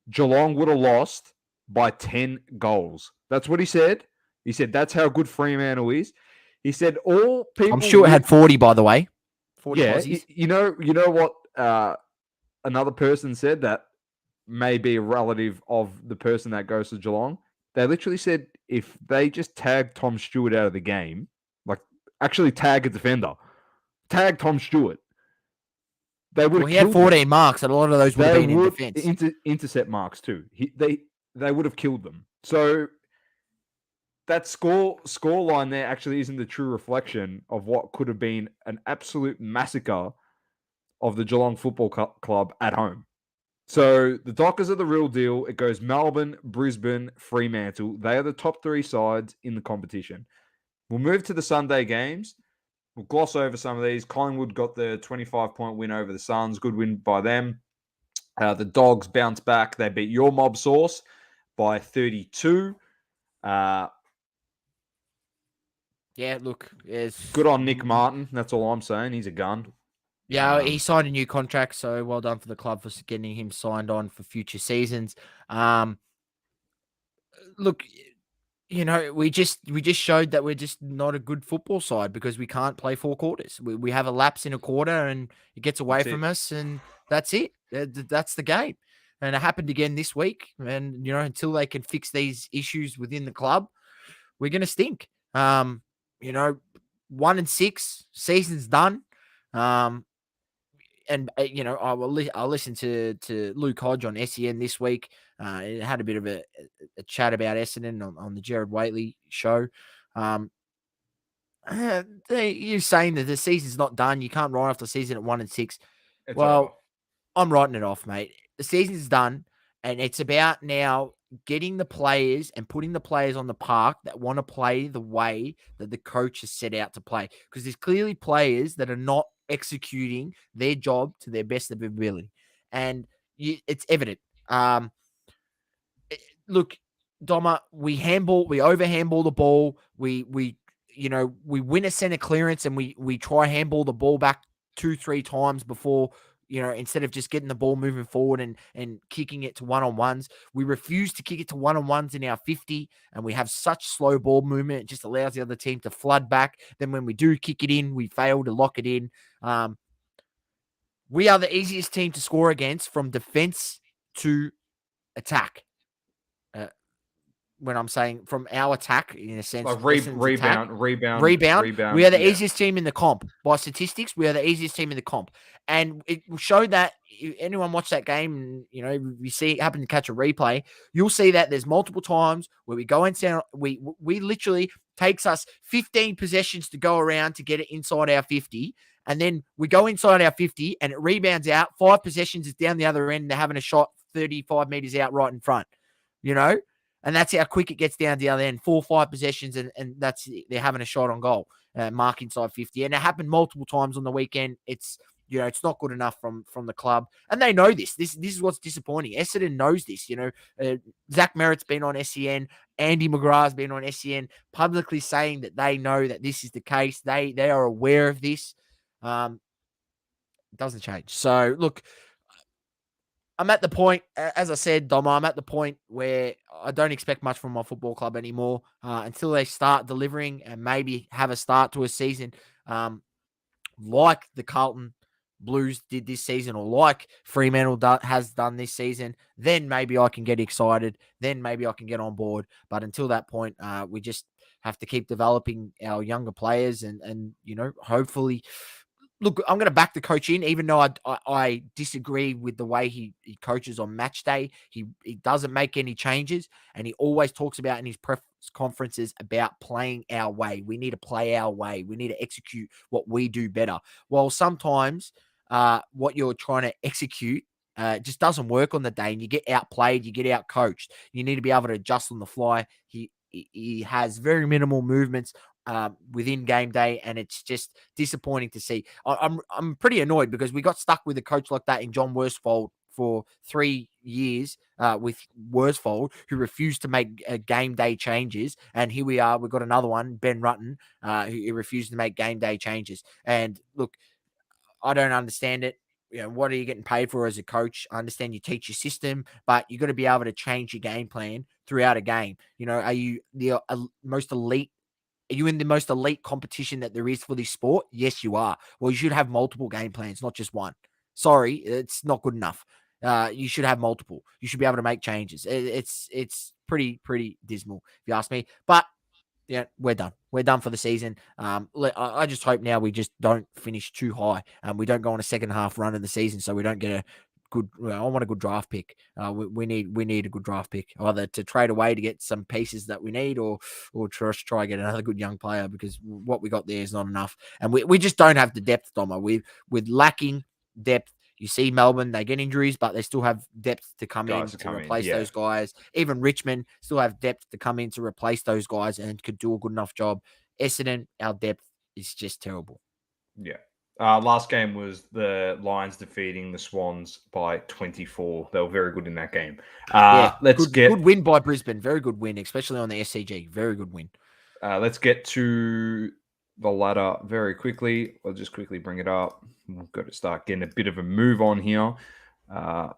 Geelong would have lost by 10 goals. That's what he said. He said that's how good Fremantle is. He said all people. I'm sure it had 40, by the way. 40 yeah, Aussies. you know what another person said that may be a relative of the person that goes to Geelong. They literally said if they just tag Tom Stewart out of the game, like actually tag a defender, tag Tom Stewart, they would. Well, he had 14 marks, and a lot of those would have been in defence. Intercept marks too. They would have killed them. So that score line there actually isn't the true reflection of what could have been an absolute massacre of the Geelong Football Club at home. So the Dockers are the real deal. It goes Melbourne, Brisbane, Fremantle. They are the top three sides in the competition. We'll move to the Sunday games. We'll gloss over some of these. Collingwood got the 25-point win over the Suns. Good win by them. The Dogs bounced back. They beat your mob Source by 32. Yeah, look. Good on Nick Martin. That's all I'm saying. He's a gun. Yeah, he signed a new contract, so well done for the club for getting him signed on for future seasons. Look, we just showed that we're just not a good football side because we can't play 4 quarters. We have a lapse in a quarter and it gets away from us, and that's it. That's the game. And it happened again this week. And, until they can fix these issues within the club, we're going to stink. 1-6, season's done. And I'll listen to Luke Hodge on SEN this week. It had a bit of a chat about Essendon on the Jared Waitley show. You're saying that the season's not done. You can't write off the season at 1-6. Over. I'm writing it off, mate. The season's done, and it's about now getting the players and putting the players on the park that want to play the way that the coach has set out to play. Because there's clearly players that are not executing their job to their best of their ability. And it's evident. Look, Doma, we over handball the ball. We win a center clearance and we try handball the ball back 2-3 times before, instead of just getting the ball moving forward and kicking it to one-on-ones. We refuse to kick it to one-on-ones in our 50, and we have such slow ball movement. It just allows the other team to flood back. Then when we do kick it in, we fail to lock it in. We are the easiest team to score against from defense to attack. When I'm saying from our attack, in a sense, like rebound. We are the easiest team in the comp. By statistics, we are the easiest team in the comp. And it showed that, if anyone watched that game, you see it happen to catch a replay, you'll see that there's multiple times where we go inside, we literally takes us 15 possessions to go around to get it inside our 50. And then we go inside our 50 and it rebounds out. 5 possessions is down the other end. And they're having a shot 35 meters out right in front, And that's how quick it gets down to the other end. 4 or 5 possessions, and they're having a shot on goal, mark inside 50. And it happened multiple times on the weekend. It's not good enough from the club, and they know this. This is what's disappointing. Essendon knows this. Zach Merritt's been on SEN. Andy McGrath's been on SEN, publicly saying that they know that this is the case. They are aware of this. It doesn't change. So look, I'm at the point, as I said, Doma, I'm at the point where I don't expect much from my football club anymore until they start delivering and maybe have a start to a season like the Carlton Blues did this season, or like Fremantle has done this season. Then maybe I can get excited. Then maybe I can get on board. But until that point, we just have to keep developing our younger players and hopefully. Look, I'm going to back the coach in, even though I disagree with the way he coaches on match day. He doesn't make any changes, and he always talks about in his press conferences about playing our way. We need to play our way. We need to execute what we do better. Well, sometimes what you're trying to execute just doesn't work on the day, and you get outplayed, you get outcoached. You need to be able to adjust on the fly. He has very minimal movements within game day, and it's just disappointing to see. I'm pretty annoyed because we got stuck with a coach like that in John Worsfold for 3 years with Worsfold, who refused to make game day changes, and here we are. We've got another one, Ben Rutten, who refused to make game day changes. And look, I don't understand it. What are you getting paid for as a coach? I understand you teach your system, but you got to be able to change your game plan throughout a game. Are you the most elite? Are you in the most elite competition that there is for this sport? Yes, you are. Well, you should have multiple game plans, not just one. Sorry, it's not good enough. You should have multiple. You should be able to make changes. It's pretty dismal, if you ask me. But yeah, we're done. We're done for the season. I just hope now we just don't finish too high and we don't go on a second half run of the season, so we don't get a good. I want a good draft pick. We need a good draft pick, either to trade away to get some pieces that we need, or try and get another good young player, because what we got there is not enough, and we just don't have the depth, Doma. We're lacking depth. You see Melbourne, they get injuries, but they still have depth to come in to replace those guys. Even Richmond still have depth to come in to replace those guys and could do a good enough job. Essendon, our depth is just terrible. Yeah. Last game was the Lions defeating the Swans by 24. They were very good in that game. Good win by Brisbane. Very good win, especially on the SCG. Very good win. Let's get to the ladder very quickly. I'll just quickly bring it up. We've got to start getting a bit of a move on here. If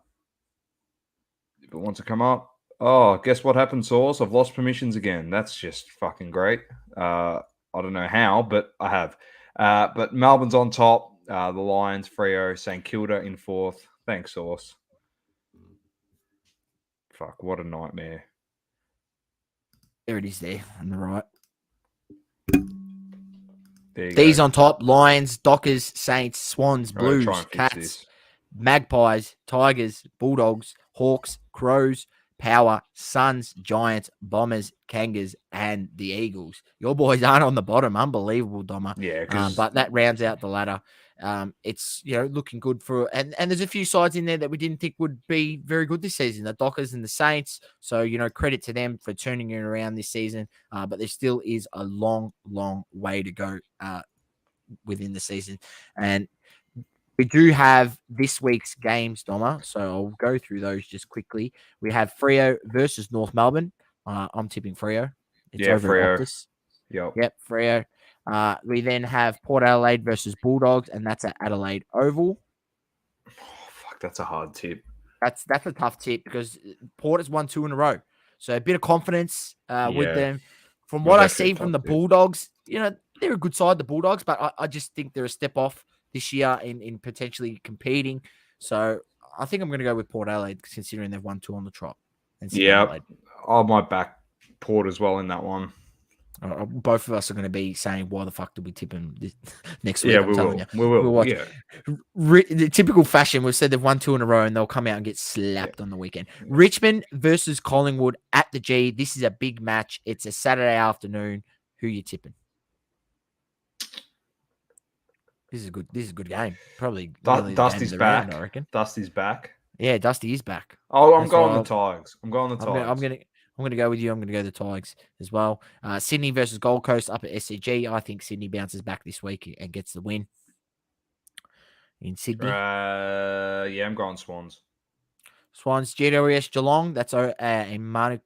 it wants to come up. Oh, guess what happened, Source? I've lost permissions again. That's just fucking great. I don't know how, but I have. But Melbourne's on top. The Lions, Freo, St Kilda in fourth. Thanks, Source. Fuck, what a nightmare. There it is there on the right. These on top: Lions, Dockers, Saints, Swans, Blues, Cats, Magpies, Tigers, Bulldogs, Hawks, Crows, Power, Suns, Giants, Bombers, Kangas, and the Eagles. Your boys aren't on the bottom. Unbelievable, Doma. Yeah, but that rounds out the ladder. It's looking good for, and there's a few sides in there that we didn't think would be very good this season. The Dockers and the Saints. So credit to them for turning it around this season. But there still is a long way to go within the season. And We do have this week's games, Doma, so I'll go through those just quickly. We have Freo versus North Melbourne. I'm tipping Freo. It's Yeah, over at Freo. Optus. Yep. Yep, Freo. We then have Port Adelaide versus Bulldogs, and that's at Adelaide Oval. Oh, fuck, that's a hard tip. That's a tough tip because Port has won 2 in a row. So a bit of confidence with them. From It was what I actually a see from tough the tip. Bulldogs, they're a good side, the Bulldogs, but I just think they're a step off this year in potentially competing. So I think I'm going to go with Port Adelaide considering they've won 2 on the trot. And Yeah, I might back Port as well in that one. Both of us are going to be saying, why the fuck did we tip them next week? Yeah, I'm telling you. We will. We'll watch. Yeah. The typical fashion, we've said they've won 2 in a row and they'll come out and get slapped on the weekend. Richmond versus Collingwood at the G. This is a big match. It's a Saturday afternoon. Who you tipping? This is a good game. Probably Dusty's back. I reckon. Dusty's back. Yeah, Dusty is back. Oh, I'm going the Tigers. I'm going the Tigers. I'm gonna go with you. I'm gonna go the Tigers as well. Sydney versus Gold Coast up at SCG. I think Sydney bounces back this week and gets the win in Sydney. Yeah, I'm going Swans. Swans, GWS Geelong. That's in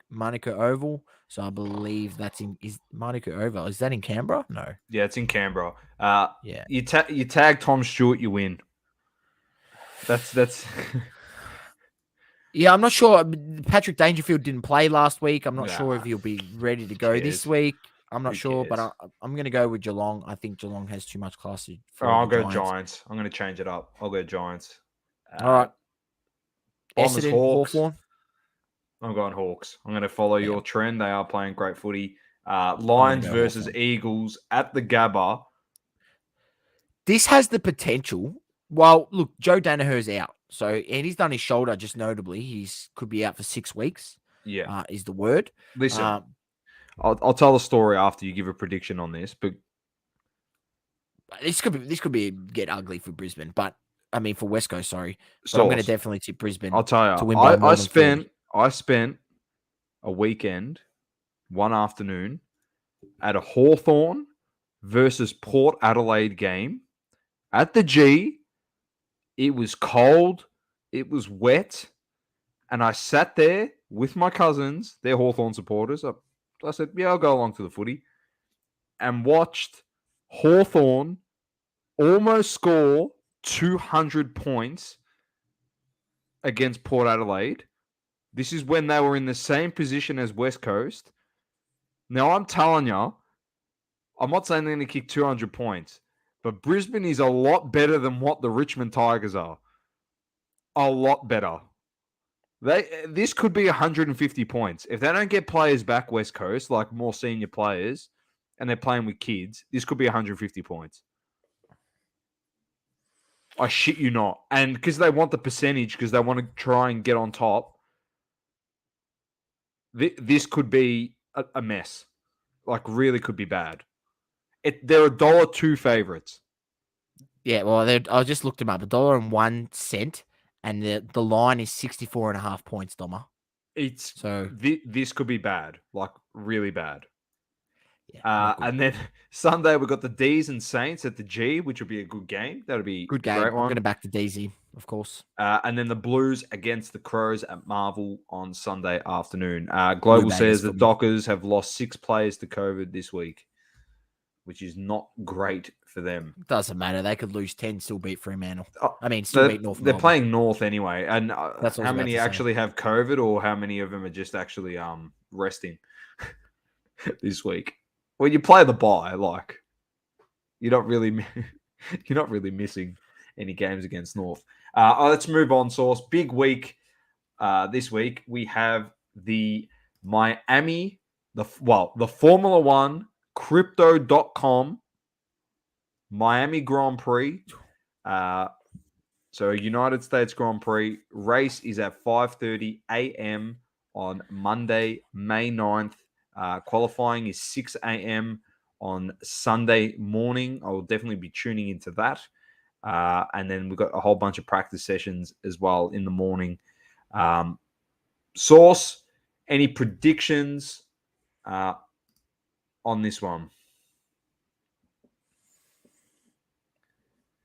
Monica Oval. So I believe that's is Monica Oval. Is that in Canberra? No. Yeah, it's in Canberra. Yeah. You tag Tom Stewart, you win. That's. Yeah, I'm not sure. Patrick Dangerfield didn't play last week. I'm not sure if he'll be ready to go this week. I'm not sure, but I'm going to go with Geelong. I think Geelong has too much class. I'll go Giants. I'm going to change it up. I'll go Giants. All right. Bombers, Hawks. Hawthorn. I'm going Hawks. I'm going to follow your trend. They are playing great footy. Lions versus Hawthorn. Eagles at the Gabba. This has the potential. Well, look, Joe Danaher's out. So, and he's done his shoulder, just notably. He's could be out for 6 weeks. Yeah. Is the word. Listen, I'll tell the story after you give a prediction on this, but this could be get ugly for Brisbane, but I mean for West Coast, sorry. But I'm going to definitely tip Brisbane. I'll tell you, to win by more than 40. I spent a weekend, one afternoon, at a Hawthorn versus Port Adelaide game at the G. It was cold, it was wet, and I sat there with my cousins, they're Hawthorn supporters. I said, yeah, I'll go along to the footy, and watched Hawthorn almost score 200 points against Port Adelaide. This is when they were in the same position as West Coast. Now, I'm telling you, I'm not saying they're going to kick 200 points, but Brisbane is a lot better than what the Richmond Tigers are. A lot better. This could be 150 points. If they don't get players back West Coast, like more senior players, and they're playing with kids, this could be 150 points. I shit you not. And because they want the percentage, because they want to try and get on top, this could be a mess. Like, really could be bad. They're $1.02 favorites. Yeah, well, I just looked them up. $1.01, and the line is 64.5 points, Doma. This could be bad, like really bad. Yeah, and then Sunday we've got the D's and Saints at the G, which will be a good game. That'll be good game. Great one. I'm going to back the DZ, of course. And then the Blues against the Crows at Marvel on Sunday afternoon. Global says the Dockers have lost 6 players to COVID this week, which is not great for them. Doesn't matter. They could lose 10, still beat Fremantle. Beat North Melbourne. They're playing North anyway. And how many actually have COVID, or how many of them are just actually resting this week? When you play the bye, like you're not really missing any games against North. Let's move on, Source. Big week this week. We have the Miami, the Formula One, Crypto.com, Miami Grand Prix. So United States Grand Prix race is at 5:30 a.m. on Monday, May 9th. Qualifying is 6 a.m. on Sunday morning. I will definitely be tuning into that. And then we've got a whole bunch of practice sessions as well in the morning. Source, any predictions on this one?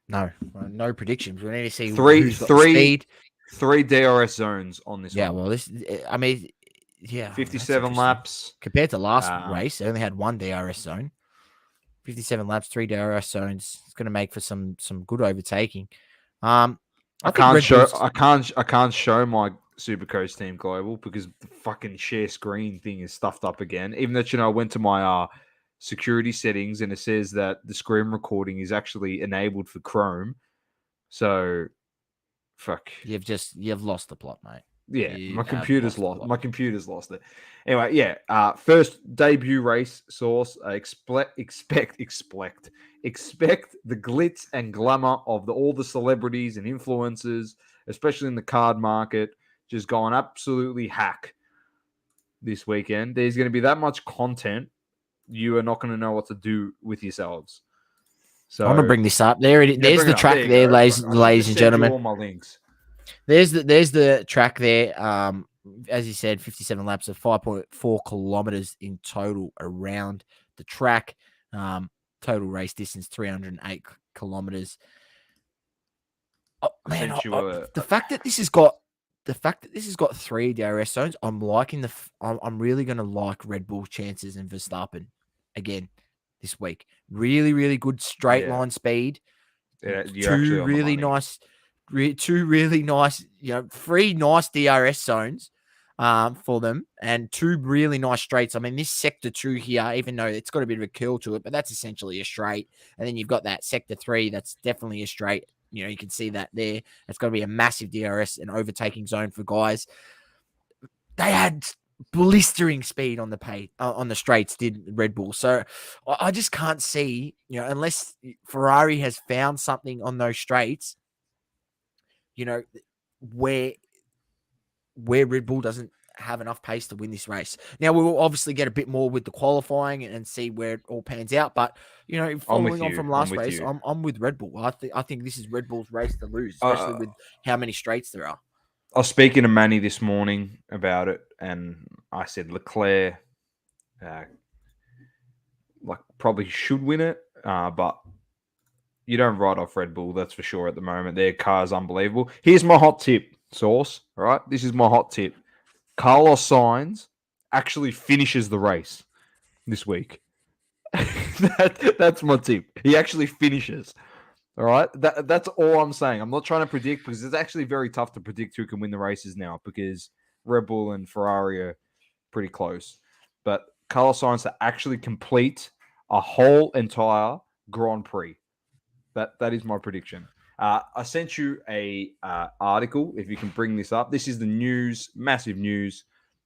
No predictions. We need to see Three, who's got the three, speed. three DRS zones on this Yeah, one. well, I mean, yeah, that's 57 interesting. laps. Compared to last race, they only had one DRS zone. 57 laps, 3 DRS zones. It's going to make for some good overtaking. I think Red Bull's... I can't show my Supercoach Team Global because the fucking share screen thing is stuffed up again. Even though I went to my security settings and it says that the screen recording is actually enabled for Chrome. So, fuck. You've lost the plot, mate. Yeah, my computer's lost it. Anyway, yeah. First debut race source. Expect the glitz and glamour of all the celebrities and influencers, especially in the card market, just going absolutely hack this weekend. There's going to be that much content, you are not going to know what to do with yourselves. So I'm gonna bring this up. There's the track there, ladies and gentlemen. All my links. There's the track there. As you said, 57 laps of 5.4 kilometers in total around the track. Total race distance 308 kilometers. Oh, man, the fact that this has got 3 DRS zones, I'm liking I'm really gonna like Red Bull's chances and Verstappen again this week. Really, really good straight line speed. Yeah, two really nice, 3 nice DRS zones for them, and 2 really nice straights. I mean, this sector 2 here, even though it's got a bit of a curl to it, but that's essentially a straight. And then you've got that sector 3 that's definitely a straight. You can see that there. It's going to be a massive DRS and overtaking zone for guys. They had blistering speed on the straights, did Red Bull. So I just can't see, unless Ferrari has found something on those straights, where Red Bull doesn't have enough pace to win this race. Now, we will obviously get a bit more with the qualifying and see where it all pans out. But, following on from last race, I'm with Red Bull. I think this is Red Bull's race to lose, especially with how many straights there are. I was speaking to Manny this morning about it, and I said Leclerc probably should win it, but you don't write off Red Bull, that's for sure at the moment. Their car's unbelievable. Here's my hot tip, Source. All right, this is my hot tip. Carlos Sainz actually finishes the race this week. That's my tip. He actually finishes. All right, that's all I'm saying. I'm not trying to predict because it's actually very tough to predict who can win the races now because Red Bull and Ferrari are pretty close. But Carlos Sainz to actually complete a whole entire Grand Prix. That is my prediction. I sent you a article. If you can bring this up, this is the news, massive news.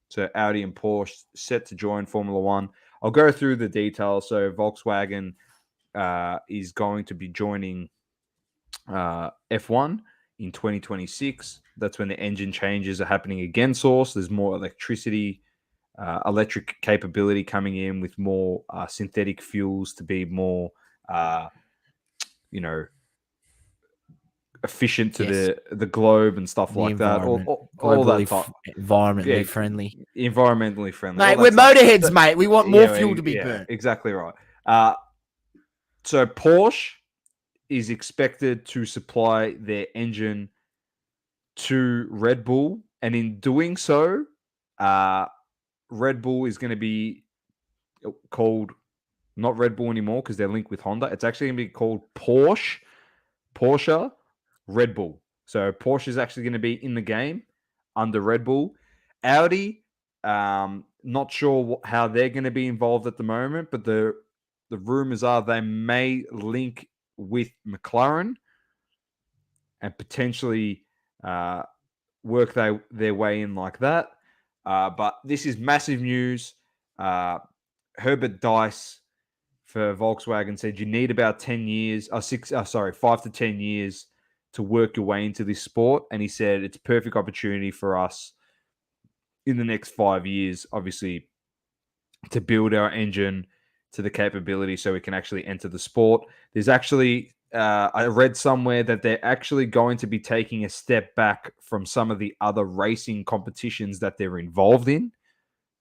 So Audi and Porsche set to join Formula One. I'll go through the details. So Volkswagen is going to be joining F1 in 2026. That's when the engine changes are happening again. Source. There's more electric capability coming in with more synthetic fuels to be more, efficient to the globe and stuff like that. All that type. Environmentally friendly. Environmentally friendly. Mate, we're motorheads, mate. We want more fuel to be burnt. Exactly right. So Porsche is expected to supply their engine to Red Bull. And in doing so, Red Bull is going to be called not Red Bull anymore because they're linked with Honda. It's actually going to be called Porsche Red Bull. So Porsche is actually going to be in the game under Red Bull. Audi, not sure how they're going to be involved at the moment, but the rumors are they may link with McLaren and potentially work their way in like that. But this is massive news. Herbert Dice for Volkswagen said you need about 5 to 10 years to work your way into this sport. And he said it's a perfect opportunity for us in the next 5 years, obviously, to build our engine to the capability so we can actually enter the sport. There's actually, I read somewhere that they're actually going to be taking a step back from some of the other racing competitions that they're involved in,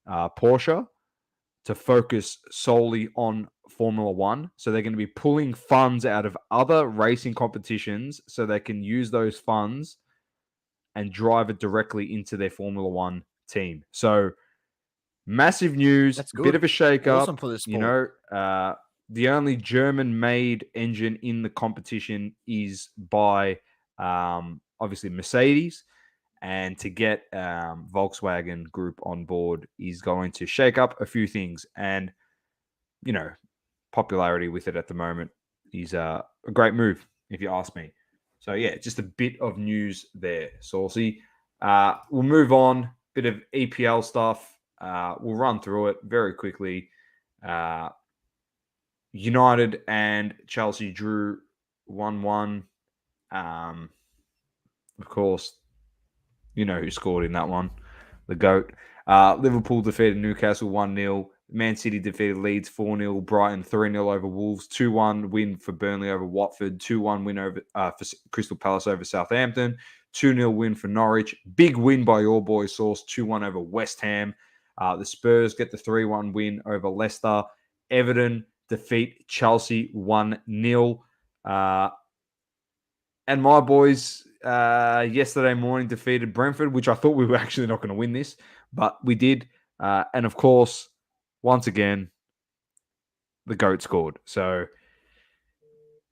Porsche, to focus solely on Formula One. So they're going to be pulling funds out of other racing competitions so they can use those funds and drive it directly into their Formula One team. So massive news, That's good. bit of a shake-up. Awesome for the sport. The only German-made engine in the competition is by obviously Mercedes. And to get Volkswagen Group on board is going to shake up a few things. And, popularity with it at the moment is a great move, if you ask me. So, yeah, just a bit of news there, Saucy. We'll move on. Bit of EPL stuff. We'll run through it very quickly. United and Chelsea drew 1-1. Of course, you know who scored in that one. The GOAT. Liverpool defeated Newcastle 1-0. Man City defeated Leeds 4-0. Brighton 3-0 over Wolves. 2-1 win for Burnley over Watford. 2-1 win over for Crystal Palace over Southampton. 2-0 win for Norwich. Big win by your boy Sauce. 2-1 over West Ham. The Spurs get the 3-1 win over Leicester. Everton defeat Chelsea 1-0. And my boys yesterday morning defeated Brentford, which I thought we were actually not going to win this, but we did. And of course, once again, the GOAT scored. So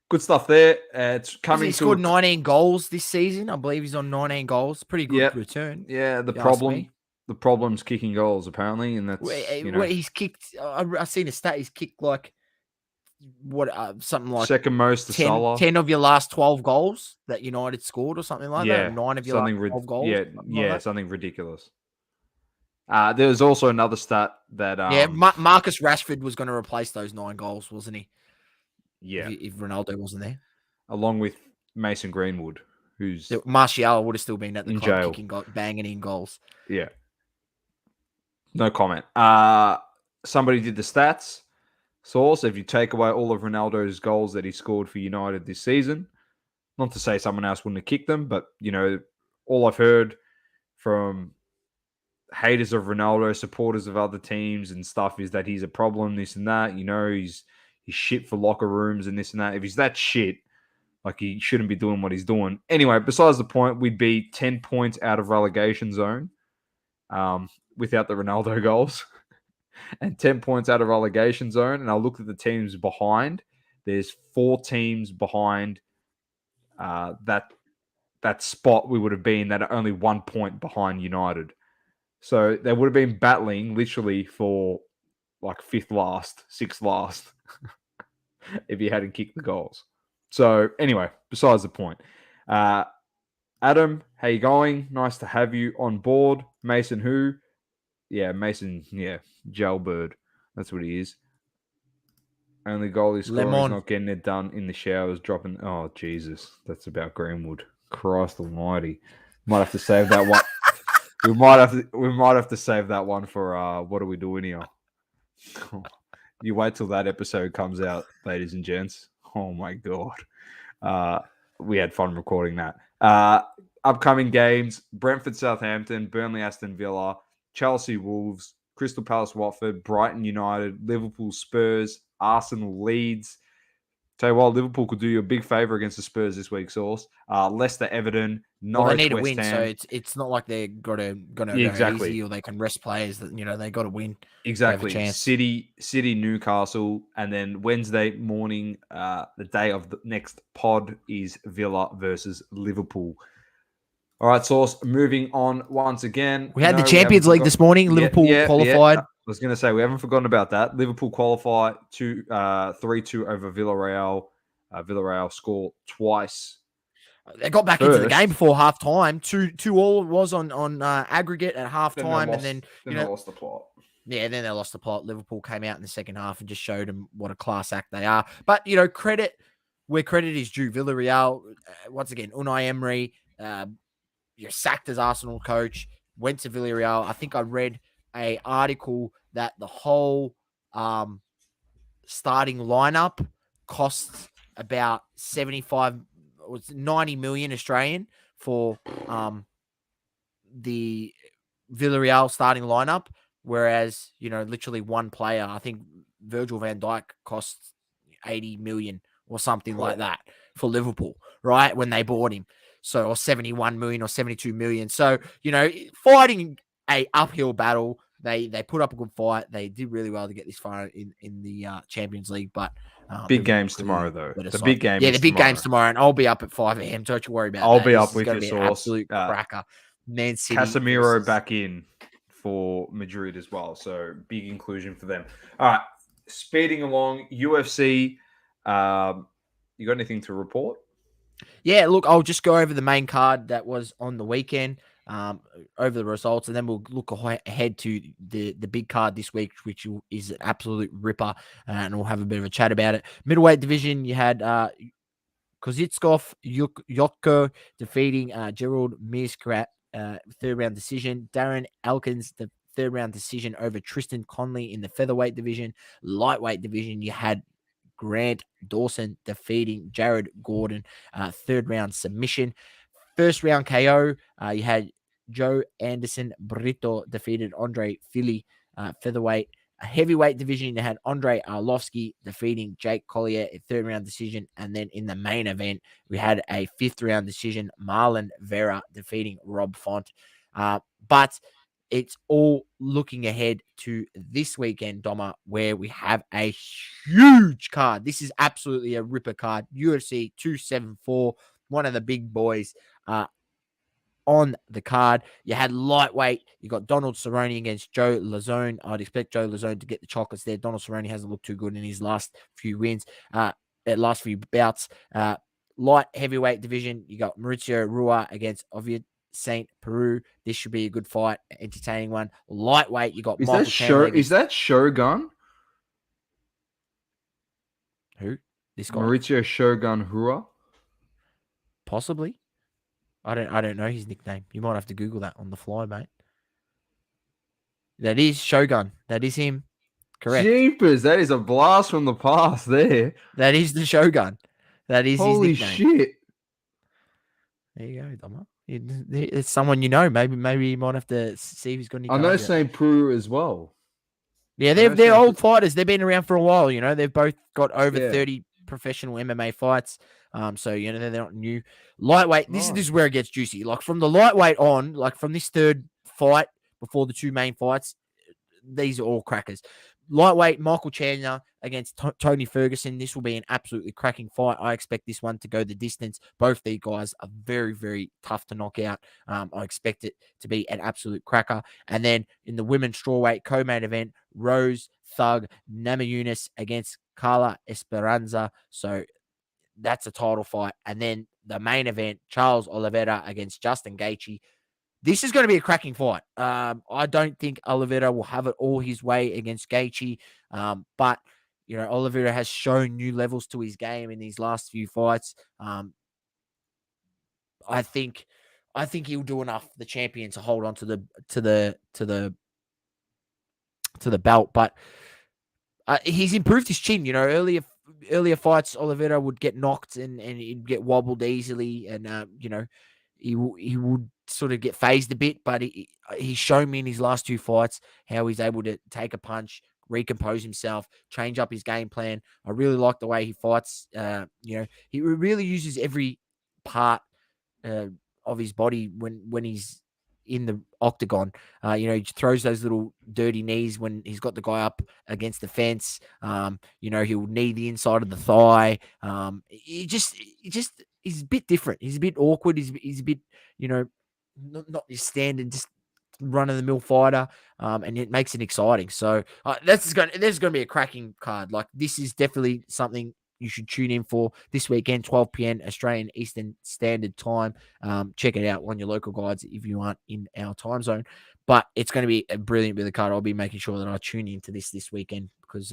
good stuff there. It's coming. He scored 19 goals this season. I believe he's on 19 goals. Pretty good return. Yeah, the problem's kicking goals apparently, and that's he's kicked. I've seen a stat. He's kicked like something like second most to 10 of your last 12 goals that United scored or something like that. 9 of your last 12 goals. Something ridiculous. There was also another stat that Marcus Rashford was going to replace those 9 goals, wasn't he? Yeah, if Ronaldo wasn't there, along with Mason Greenwood, who's Martial would have still been at the club kicking, banging in goals. Yeah, no comment. Somebody did the stats. Source, if you take away all of Ronaldo's goals that he scored for United this season, not to say someone else wouldn't have kicked them, but, all I've heard from haters of Ronaldo, supporters of other teams and stuff is that he's a problem, this and that. He's shit for locker rooms and this and that. If he's that shit, like, he shouldn't be doing what he's doing. Anyway, besides the point, we'd be 10 points out of relegation zone without the Ronaldo goals. And 10 points out of relegation zone. And I looked at the teams behind. There's 4 teams behind that spot we would have been that are only 1 point behind United. So they would have been battling literally for like 5th last, 6th last if he hadn't kicked the goals. So anyway, besides the point. Adam, how you going? Nice to have you on board. Mason who? Yeah, Mason, Jailbird. That's what he is. Only goal he's scoring is not getting it done in the showers, dropping. Oh, Jesus. That's about Greenwood. Christ almighty. Might have to save that one. we might have to save that one for what are we doing here? You wait till that episode comes out, ladies and gents. Oh my God. We had fun recording that. Upcoming games: Brentford, Southampton, Burnley, Aston Villa, Chelsea, Wolves, Crystal Palace, Watford, Brighton, United, Liverpool, Spurs, Arsenal, Leeds. Tell you what, Liverpool could do you a big favour against the Spurs this week, Sauce. Leicester, Everton, Norwich, they need to West win, Ham. so it's not like they're gonna go easy or they can rest players. That they got to win. Exactly. City, Newcastle, and then Wednesday morning, the day of the next pod is Villa versus Liverpool. All right, Sauce, moving on once again. We had the Champions League this morning. Liverpool qualified. I was going to say, we haven't forgotten about that. Liverpool qualify 3-2 over Villarreal. Villarreal score twice. They got back into the game before half-time. 2-2 it was on aggregate at half-time. Then they lost the plot. Yeah, then they lost the plot. Liverpool came out in the second half and just showed them what a class act they are. But, credit where credit is due. Villarreal, once again, Unai Emery, sacked as Arsenal coach, went to Villarreal. I think I read an article that the whole starting lineup costs about 90 million Australian for the Villarreal starting lineup, whereas, literally one player, I think Virgil van Dijk cost 80 million or something like that for Liverpool, right? When they bought him. So, or 71 million or 72 million. So, fighting a uphill battle. They put up a good fight. They did really well to get this far in the Champions League, but big games tomorrow, though. The big game the is big tomorrow. game's tomorrow, and I'll be up at 5 a.m. Don't you worry about I'll that. be This up with going your to be an sauce. absolute cracker. Man City Casemiro versus... back in for Madrid as well, so big inclusion for them. All right, speeding along, UFC. You got anything to report? Yeah, look, I'll just go over the main card that was on the weekend, over the results, and then we'll look ahead to the big card this week, which is an absolute ripper, and we'll have a bit of a chat about it. Middleweight division, you had Kozitskov Yotko defeating Gerald Mearskrat, third round decision. Darren Elkins, the third round decision over Tristan Conley in the featherweight division. Lightweight division, you had Grant Dawson defeating Jared Gordon, third round submission. First round KO, you had Joe Anderson Brito defeated Andre Fili, featherweight. A heavyweight division, you had Andre Arlovsky defeating Jake Collier, a third round decision. And then in the main event, we had a fifth round decision, Marlon Vera defeating Rob Font. But it's all looking ahead to this weekend, Doma, where we have a huge card. This is absolutely a ripper card. UFC 274, one of the big boys on the card. You had lightweight. You got Donald Cerrone against Joe Lazone. I'd expect Joe Lazone to get the chocolates there. Donald Cerrone hasn't looked too good in his last few wins, last few bouts. Light heavyweight division, you got Mauricio Rua against Ovid St. Peru. This should be a good fight, entertaining one. Lightweight, you got Michael Chandler. Is that Shogun? Who? This guy? Mauricio Shogun Rua? Possibly. I don't know his nickname. You might have to Google that on the fly, mate. That is Shogun. That is him. Correct. Jeepers, that is a blast from the past there. That is the Shogun. That is Holy his nickname. Shit. There you go, Doma. It's someone you know. Maybe you might have to see who's got any. I know St. Peru as well. Yeah, they're old fighters. They've been around for a while. They've both got over 30 professional MMA fights. So they're not new. Lightweight. This is where it gets juicy. Like from the lightweight on, like from this third fight before the two main fights, these are all crackers. Lightweight, Michael Chandler against Tony Ferguson. This will be an absolutely cracking fight. I expect this one to go the distance. Both these guys are very, very tough to knock out. I expect it to be an absolute cracker. And then in the women's strawweight co-main event, Rose Thug Namajunas against Carla Esperanza. So that's a title fight. And then the main event, Charles Oliveira against Justin Gaichi. This is going to be a cracking fight. I don't think Oliveira will have it all his way against Gaichi. But, Oliveira has shown new levels to his game in these last few fights. I think he'll do enough, the champion, to hold on to the belt. But he's improved his chin. Earlier fights, Oliveira would get knocked and he'd get wobbled easily, and he would sort of get phased a bit. But he's shown me in his last two fights how he's able to take a punch, recompose himself, change up his game plan. I really like the way he fights. He really uses every part of his body when he's in the octagon. He throws those little dirty knees when he's got the guy up against the fence. He'll knee the inside of the thigh. He's a bit different. He's a bit awkward. He's a bit, not your standard, just run-of-the-mill fighter, and it makes it exciting. So there's going to be a cracking card. Like, this is definitely something you should tune in for this weekend, 12 p.m. Australian Eastern Standard Time. Check it out on your local guides if you aren't in our time zone. But it's going to be a brilliant bit of card. I'll be making sure that I tune into this weekend because,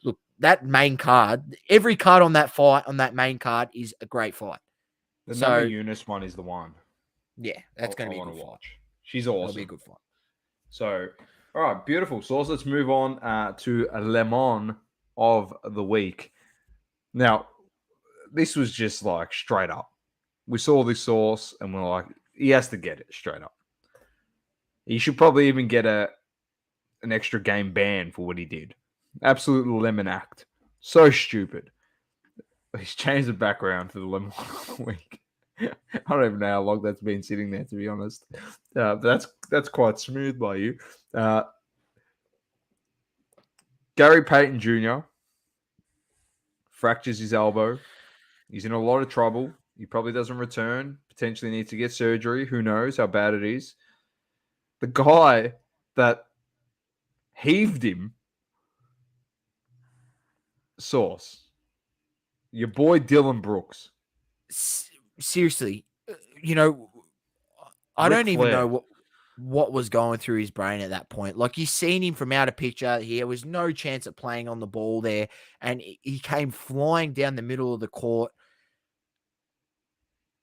look, that main card, every card on that fight, on that main card is a great fight. The Namajunas one is the one. Yeah, that's going to be a good fight. She's awesome. That'll be a good fight. So, all right, beautiful. So let's move on to Le Mans of the week. Now, this was just like straight up. We saw this source and we're like, he has to get it straight up. He should probably even get an extra game ban for what he did. Absolute lemon act. So stupid. He's changed the background for the lemon of the week. I don't even know how long that's been sitting there, to be honest. But that's quite smooth by you. Gary Payton Jr. fractures his elbow. He's in a lot of trouble. He probably doesn't return. Potentially needs to get surgery. Who knows how bad it is? The guy that heaved him, Sauce, your boy Dylan Brooks. Seriously, I don't even know what was going through his brain at that point. Like, you've seen him from out of picture. There was no chance at playing on the ball there, and he came flying down the middle of the court,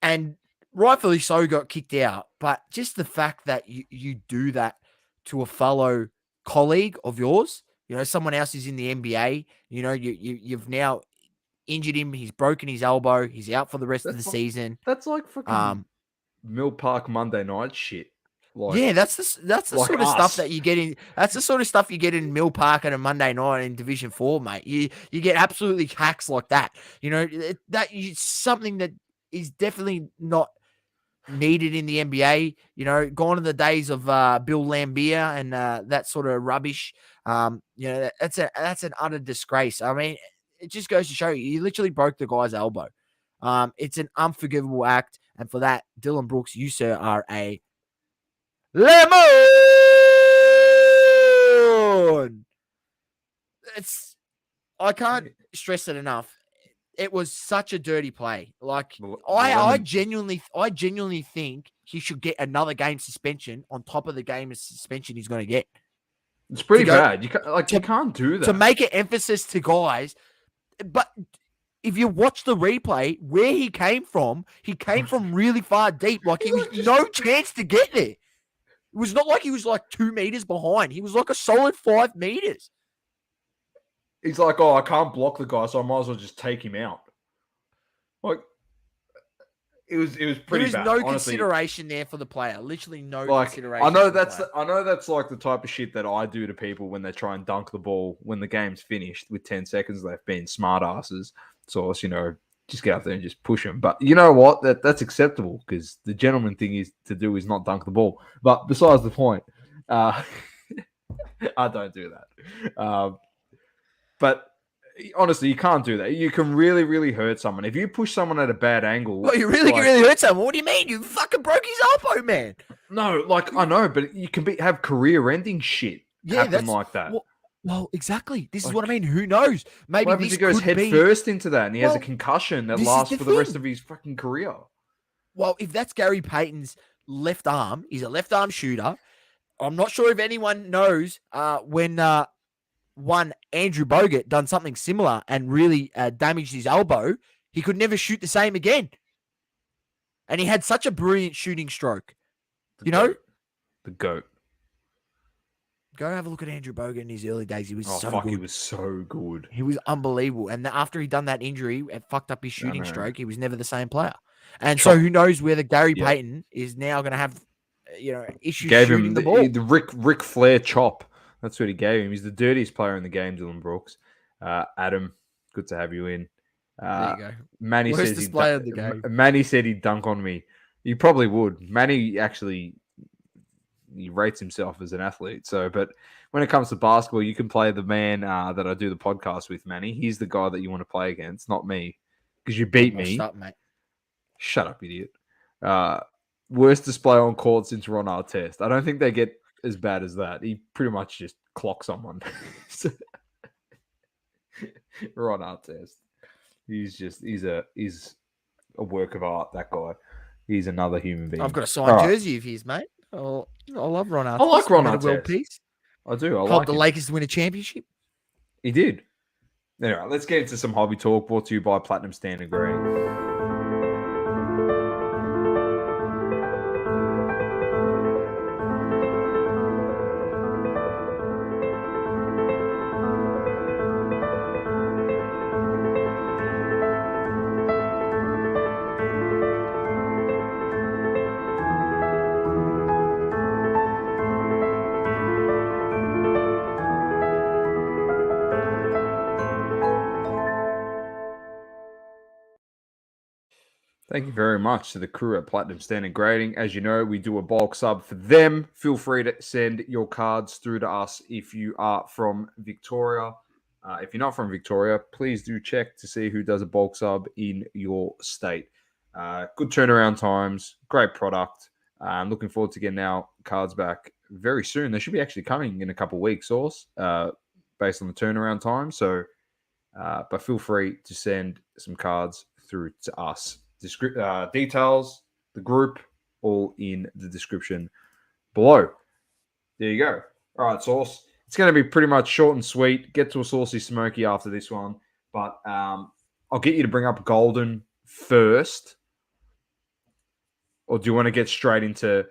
and rightfully so got kicked out. But just the fact that you do that to a fellow colleague of yours, someone else is in the NBA, you've now injured him. He's broken his elbow. He's out for the rest of the season. That's like fucking Mill Park Monday night shit. Like, yeah, that's the sort of stuff that you get in. That's the sort of stuff you get in Mill Park on a Monday night in Division 4, mate. You get absolutely hacks like that. That is something that is definitely not needed in the NBA. Gone are the days of Bill Laimbeer and that sort of rubbish. That's an utter disgrace. I mean, it just goes to show you literally broke the guy's elbow. It's an unforgivable act, and for that, Dylan Brooks, you sir are a lemon. I can't stress it enough. It was such a dirty play. Like, I genuinely think he should get another game suspension on top of the game suspension he's going to get. It's pretty bad. You can't do that. To make an emphasis to guys, but if you watch the replay, where he came from really far deep. Like, he was no chance to get there. It was not like he was like 2 meters behind. He was like a solid 5 meters. He's like, I can't block the guy, so I might as well just take him out. Like, it was pretty bad. There was no consideration there for the player. Literally no consideration. I know that's like the type of shit that I do to people when they try and dunk the ball when the game's finished with 10 seconds left, being smart asses. So, just get out there and just push them. But you know what? That's acceptable, because the gentleman thing is not dunk the ball. But besides the point, I don't do that. But honestly, you can't do that. You can really, really hurt someone. If you push someone at a bad angle... Well, you really can hurt someone? What do you mean? You fucking broke his elbow, man. No, I know, but you can have career-ending shit happen like that. Well, exactly. This is what I mean. Who knows? Maybe what happens this if he goes head first into that and he has a concussion that lasts for the rest of his fucking career? Well, if that's Gary Payton's left arm, he's a left-arm shooter. I'm not sure if anyone knows when... Andrew Bogut done something similar and really damaged his elbow, he could never shoot the same again. And he had such a brilliant shooting stroke. The GOAT. Go have a look at Andrew Bogut in his early days. He was good. He was so good. He was unbelievable. And after he done that injury, it fucked up his shooting stroke. He was never the same player. And so who knows whether Gary Payton is now going to have, issues shooting the ball. The Ric Flair chop. That's what he gave him. He's the dirtiest player in the game, Dylan Brooks. Adam, good to have you in. There you go. Manny Worst display of the game. Manny said he'd dunk on me. He probably would. Manny actually, he rates himself as an athlete. So, but when it comes to basketball, you can play the man that I do the podcast with, Manny. He's the guy that you want to play against, not me, because you beat me. Shut up, mate. Shut up, idiot. Worst display on court since Ron Artest. I don't think they get as bad as that. He pretty much just clocked someone. Ron Artest. He's a work of art, that guy. He's another human being. I've got a signed jersey of his, mate. I love Ron Artest. I like Ron Artest. World peace. I do. Helped the Lakers win a championship. He did. Anyway, let's get into some hobby talk brought to you by Platinum Standard Green. Thank you very much to the crew at Platinum Standard Grading. As you know, we do a bulk sub for them. Feel free to send your cards through to us if you are from Victoria. If you're not from Victoria, please do check to see who does a bulk sub in your state. Good turnaround times, great product. I'm looking forward to getting our cards back very soon. They should be actually coming in a couple of weeks, Source, based on the turnaround time. So, but feel free to send some cards through to us. Details, the group, all in the description below. There you go. All right, Sauce. It's going to be pretty much short and sweet. Get to a saucy smoky after this one. But I'll get you to bring up Golden first. Or do you want to get straight into...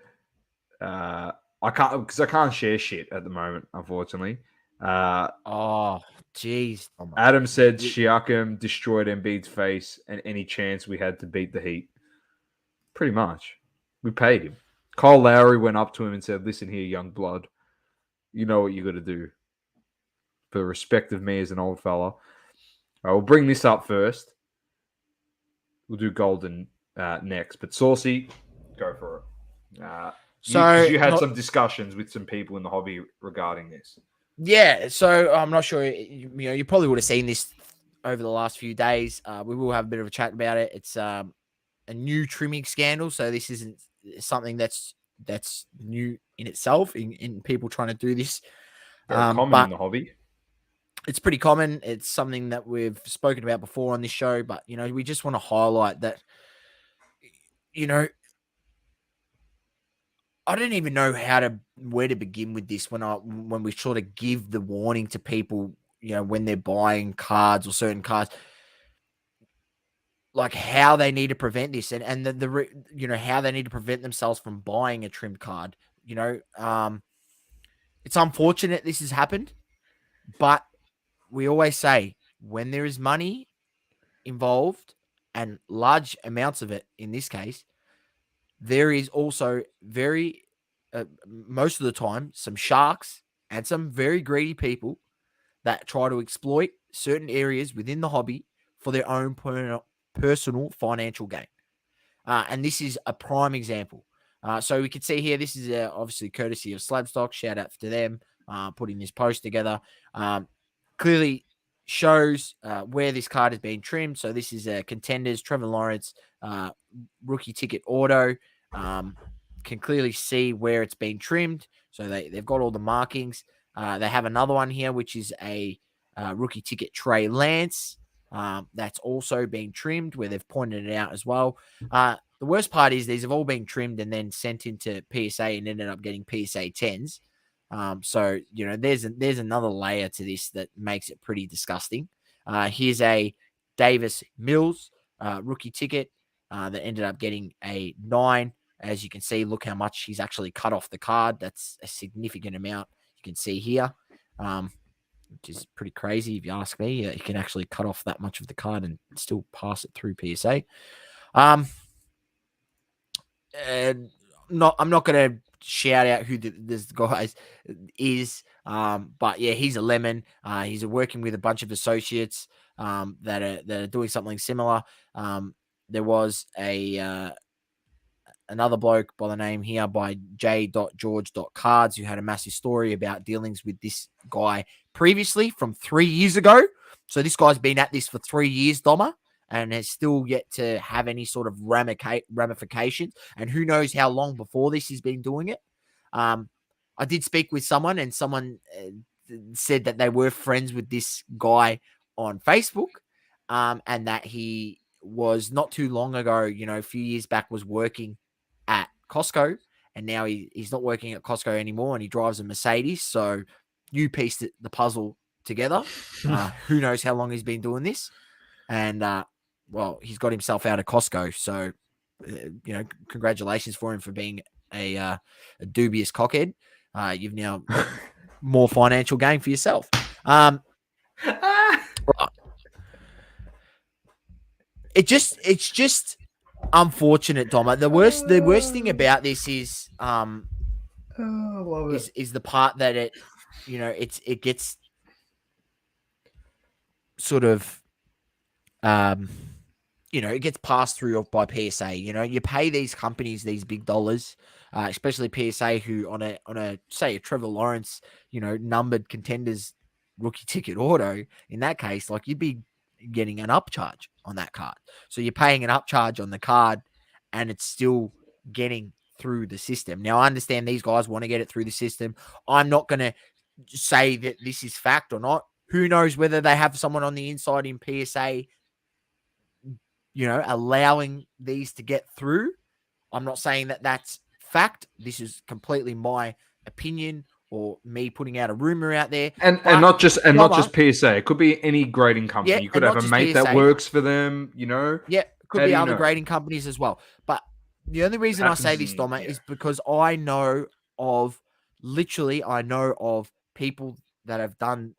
I can't share shit at the moment, unfortunately. Oh, jeez. Adam said Siakam destroyed Embiid's face and any chance we had to beat the Heat. Pretty much. We paid him. Kyle Lowry went up to him and said, listen here, young blood. You know what you got to do. For the respect of me as an old fella. All right, we'll bring this up first. We'll do Golden next. But Saucy, go for it. You had some discussions with some people in the hobby regarding this. Yeah, so I'm not sure. You probably would have seen this over the last few days. We will have a bit of a chat about it. It's a new trimming scandal, so this isn't something that's new in itself. In people trying to do this, very common in the hobby. It's pretty common. It's something that we've spoken about before on this show, but we just want to highlight that. I don't even know where to begin with this when we sort of give the warning to people, when they're buying cards or certain cards, like how they need to prevent this and how they need to prevent themselves from buying a trimmed card. It's unfortunate this has happened, but we always say when there is money involved and large amounts of it, in this case, there is also most of the time, some sharks and some very greedy people that try to exploit certain areas within the hobby for their own personal financial gain. And this is a prime example. So we can see here, this is obviously courtesy of Slabstock. Shout out to them putting this post together. Clearly shows where this card has been trimmed. So this is Contenders, Trevor Lawrence, rookie ticket auto. Can clearly see where it's been trimmed. So they've got all the markings. They have another one here, which is a rookie ticket Trey Lance. That's also been trimmed, where they've pointed it out as well. The worst part is these have all been trimmed and then sent into PSA and ended up getting PSA 10s. So, there's another layer to this that makes it pretty disgusting. Here's a Davis Mills rookie ticket that ended up getting a 9. As you can see, look how much he's actually cut off the card. That's a significant amount. You can see here, which is pretty crazy if you ask me. You can actually cut off that much of the card and still pass it through PSA. And I'm not going to shout out who this guy is, but yeah, he's a lemon. He's working with a bunch of associates that are doing something similar. There was another bloke by the name here by j.george.cards who had a massive story about dealings with this guy previously from 3 years ago. So this guy's been at this for 3 years, Doma, and has still yet to have any sort of ramifications. And who knows how long before this he's been doing it. I did speak with someone, and someone said that they were friends with this guy on Facebook, and that he was not too long ago, a few years back, was working at Costco, and now he's not working at Costco anymore, and he drives a Mercedes. So you pieced the puzzle together. Who knows how long he's been doing this? And well, he's got himself out of Costco. So congratulations for him for being a dubious cockhead. You've now more financial gain for yourself. It's just unfortunate, Dom. The worst thing about this is is the part that it gets sort of it gets passed through by PSA. You pay these companies these big dollars, especially PSA, who on a say a Trevor Lawrence, numbered contenders rookie ticket auto. In that case, like you'd be getting an upcharge on that card. So you're paying an upcharge on the card, and it's still getting through the system. Now I understand these guys want to get it through the system. I'm not going to say that this is fact or not. Who knows whether they have someone on the inside in PSA, allowing these to get through. I'm not saying that that's fact. This is completely my opinion or me putting out a rumor out there. And not just PSA. It could be any grading company. Yeah, you could have a mate that works for them, Yeah, it could be other grading companies as well. But the only reason I say this, Doma, is because I know of people that have done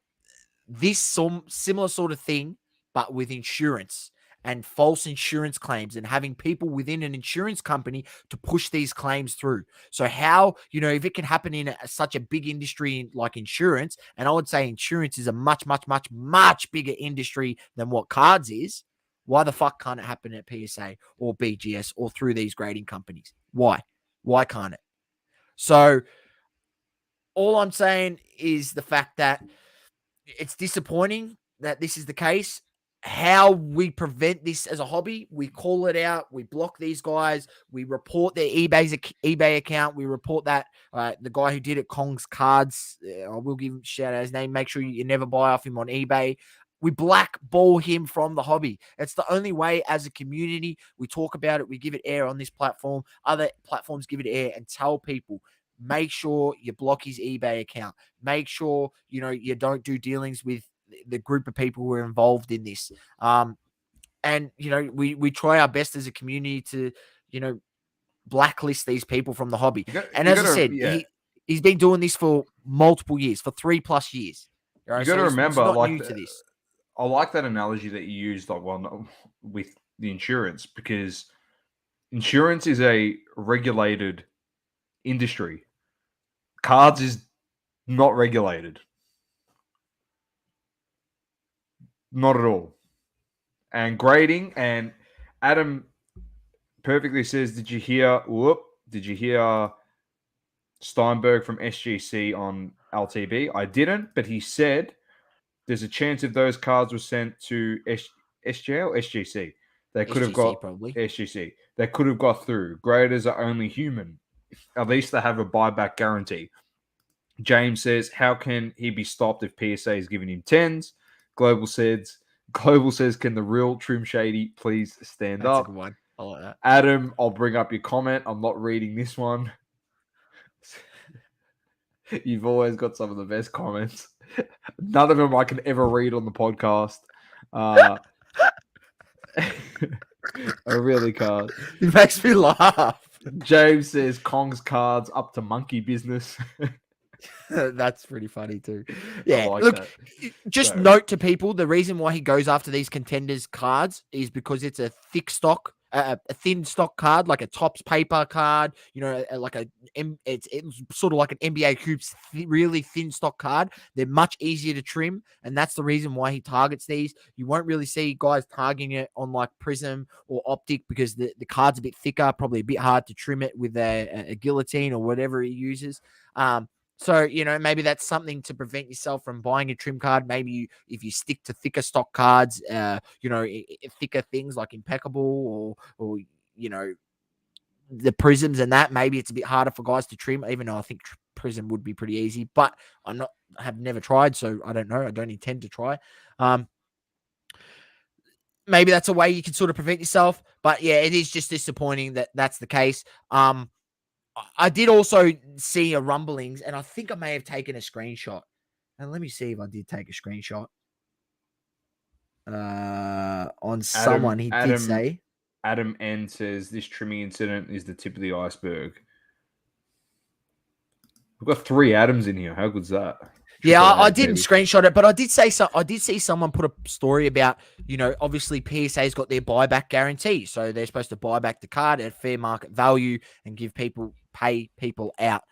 this similar sort of thing, but with insurance and false insurance claims, and having people within an insurance company to push these claims through. So how, if it can happen in such a big industry like insurance, and I would say insurance is a much, much, much, much bigger industry than what cards is, why the fuck can't it happen at PSA or BGS or through these grading companies? Why? Why can't it? So all I'm saying is the fact that it's disappointing that this is the case. How we prevent this as a hobby, we call it out, we block these guys, we report their eBay account, we report that the guy who did it, Kong's Cards, I will give him a shout out his name, make sure you never buy off him on eBay. We blackball him from the hobby. It's the only way as a community. We talk about it, we give it air on this platform, other platforms give it air, and tell people, make sure you block his eBay account. Make sure, you don't do dealings with the group of people who are involved in this. And, we try our best as a community to, blacklist these people from the hobby. As I said, he's been doing this for multiple years, for 3+ years. Right? You got to remember, not new to this. I like that analogy that you used, with the insurance, because insurance is a regulated industry. Cards is not regulated. Not at all. And grading, and Adam perfectly says, did you hear Steinberg from SGC on LTB? I didn't, but he said there's a chance if those cards were sent to SGA or SGC, they could have got SGC. They could have got through. Graders are only human. At least they have a buyback guarantee. James says, how can he be stopped if PSA is giving him 10s? Global says, can the real Trim Shady please stand up? That's a good one. I like that. Adam, I'll bring up your comment. I'm not reading this one. You've always got some of the best comments. None of them I can ever read on the podcast. I really can't. It makes me laugh. James says Kong's Cards up to monkey business. That's pretty funny too. Yeah, look, just note to people, the reason why he goes after these contenders cards is because it's a thick stock, a thin stock card, like a Topps paper card, it's sort of like an NBA Hoops really thin stock card. They're much easier to trim, and that's the reason why he targets these. You won't really see guys targeting it on like Prism or Optic because the card's a bit thicker, probably a bit hard to trim it with a guillotine or whatever he uses. So, maybe that's something to prevent yourself from buying a trim card. Maybe if you stick to thicker stock cards, thicker things like Impeccable or the Prisms and that, maybe it's a bit harder for guys to trim, even though I think Prism would be pretty easy. But I have never tried, so I don't know. I don't intend to try. Maybe that's a way you can sort of prevent yourself. But, yeah, it is just disappointing that that's the case. I did also see a rumblings, and I think I may have taken a screenshot. And let me see if I did take a screenshot. On someone, he did say. Adam N says, this trimming incident is the tip of the iceberg. We've got 3 Adams in here. How good's that? Yeah, I didn't screenshot it, but I did say so. I did see someone put a story about, obviously PSA's got their buyback guarantee, so they're supposed to buy back the card at fair market value and pay people out.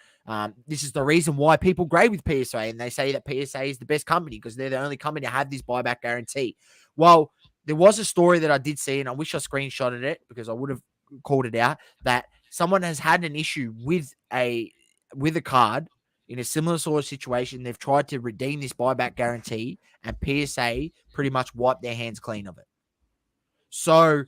This is the reason why people grade with PSA, and they say that PSA is the best company because they're the only company to have this buyback guarantee. Well, there was a story that I did see, and I wish I screenshotted it because I would have called it out, that someone has had an issue with a card in a similar sort of situation. They've tried to redeem this buyback guarantee, and PSA pretty much wiped their hands clean of it. So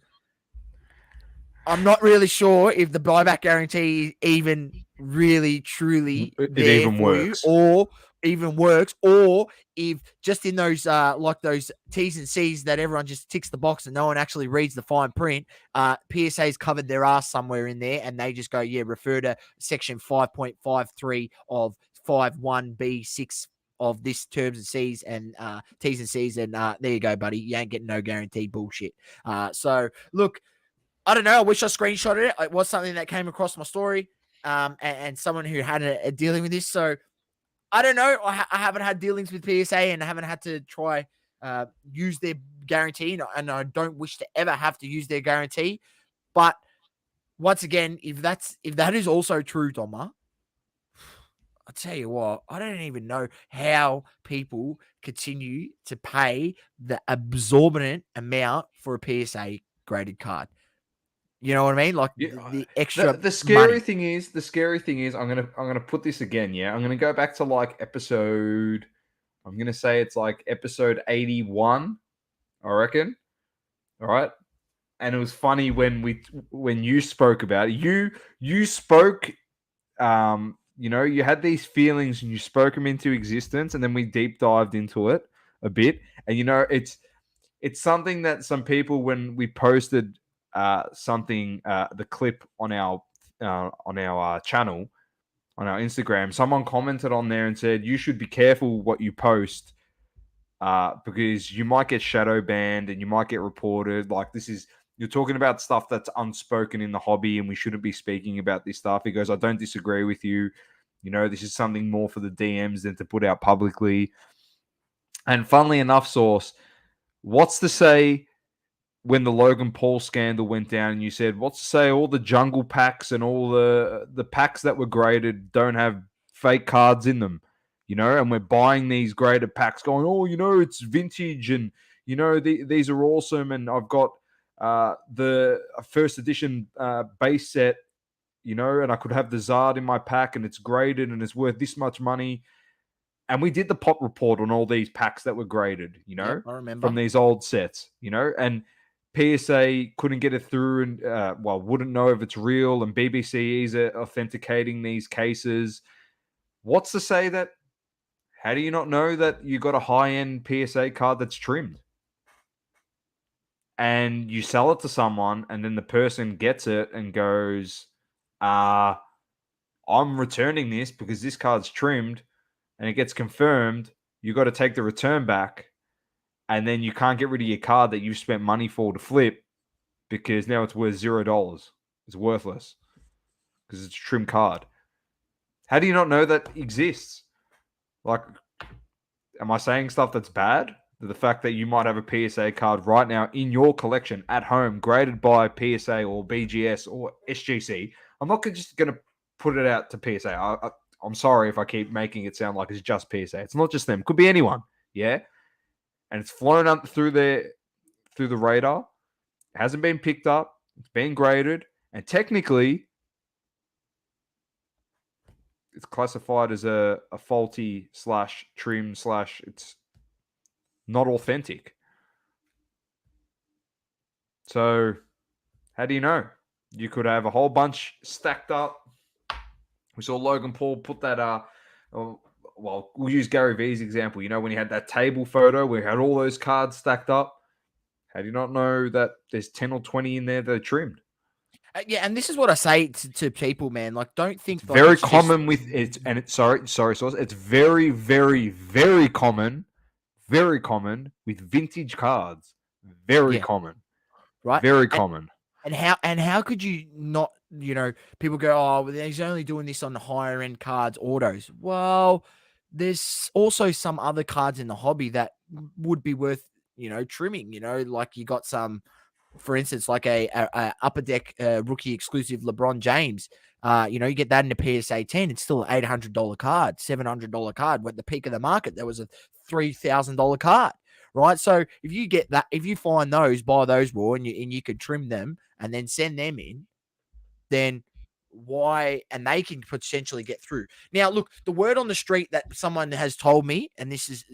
I'm not really sure if the buyback guarantee even really truly It there even for works. you, or even works, or if just in those like those T's and C's that everyone just ticks the box and no one actually reads the fine print, PSA's covered their ass somewhere in there, and they just go, yeah, refer to section 5.53 of 51B6 of this terms and C's and T's and C's, and there you go, buddy. You ain't getting no guarantee bullshit. So look, I don't know. I wish I screenshotted it. It was something that came across my story, and someone who had a dealing with this. So I don't know. I haven't had dealings with PSA, and I haven't had to try use their guarantee, and I don't wish to ever have to use their guarantee. But once again, if that is also true, Doma, I tell you what, I don't even know how people continue to pay the exorbitant amount for a PSA graded card. You know what I mean? Like the extra. The scary money. thing is, I'm gonna put this again. Yeah, I'm gonna go back to like episode. I'm gonna say it's like episode 81. I reckon. All right. And it was funny when you spoke about it. You spoke. You had these feelings and you spoke them into existence, and then we deep dived into it a bit. And it's something that some people, when we posted the clip on our channel, on our Instagram, someone commented on there and said, you should be careful what you post because you might get shadow banned and you might get reported. Like, you're talking about stuff that's unspoken in the hobby, and we shouldn't be speaking about this stuff. He goes, I don't disagree with you. This is something more for the DMs than to put out publicly. And funnily enough, Source, what's to say when the Logan Paul scandal went down and you said, what's to say all the jungle packs and all the packs that were graded don't have fake cards in them, and we're buying these graded packs going, oh, it's vintage and, these are awesome. And I've got the first edition base set, and I could have the Zard in my pack and it's graded and it's worth this much money. And we did the pop report on all these packs that were graded, Yep, I remember. from these old sets, and PSA couldn't get it through and, wouldn't know if it's real, and BBC is authenticating these cases. What's to say that, how do you not know that you got a high-end PSA card that's trimmed? And you sell it to someone, and then the person gets it and goes, I'm returning this because this card's trimmed, and it gets confirmed. You got to take the return back, and then you can't get rid of your card that you've spent money for to flip because now it's worth $0. It's worthless because it's a trim card. How do you not know that exists? Like, am I saying stuff that's bad? The fact that you might have a PSA card right now in your collection at home, graded by PSA or BGS or SGC. I'm not just going to put it out to PSA. I'm sorry if I keep making it sound like it's just PSA. It's not just them. Could be anyone. Yeah. And it's flown up through the radar. It hasn't been picked up. It's been graded. And technically, it's classified as a faulty / trim / it's not authentic. So, how do you know? You could have a whole bunch stacked up. We saw Logan Paul put that, we'll use Gary V's example. When he had that table photo where he had all those cards stacked up. How do you not know that there's 10 or 20 in there that are trimmed? Yeah, and this is what I say to people, man. Like, don't think it's like very it's common with it, and it's sorry, Sauce. It's very, very, very common with vintage cards. Very common, right? Very common. And how could you not? People go, oh, well, he's only doing this on the higher end cards, autos. Well, there's also some other cards in the hobby that would be worth trimming. Like you got some, for instance, like a upper deck rookie exclusive LeBron James. You get that in a PSA 10, it's still an $800 card, $700 card. At the peak of the market, there was a $3,000 card, right? So if you get that, if you find those, buy those raw, and you could trim them and then send them in, then why? And they can potentially get through. Now, look, the word on the street that someone has told me, and this is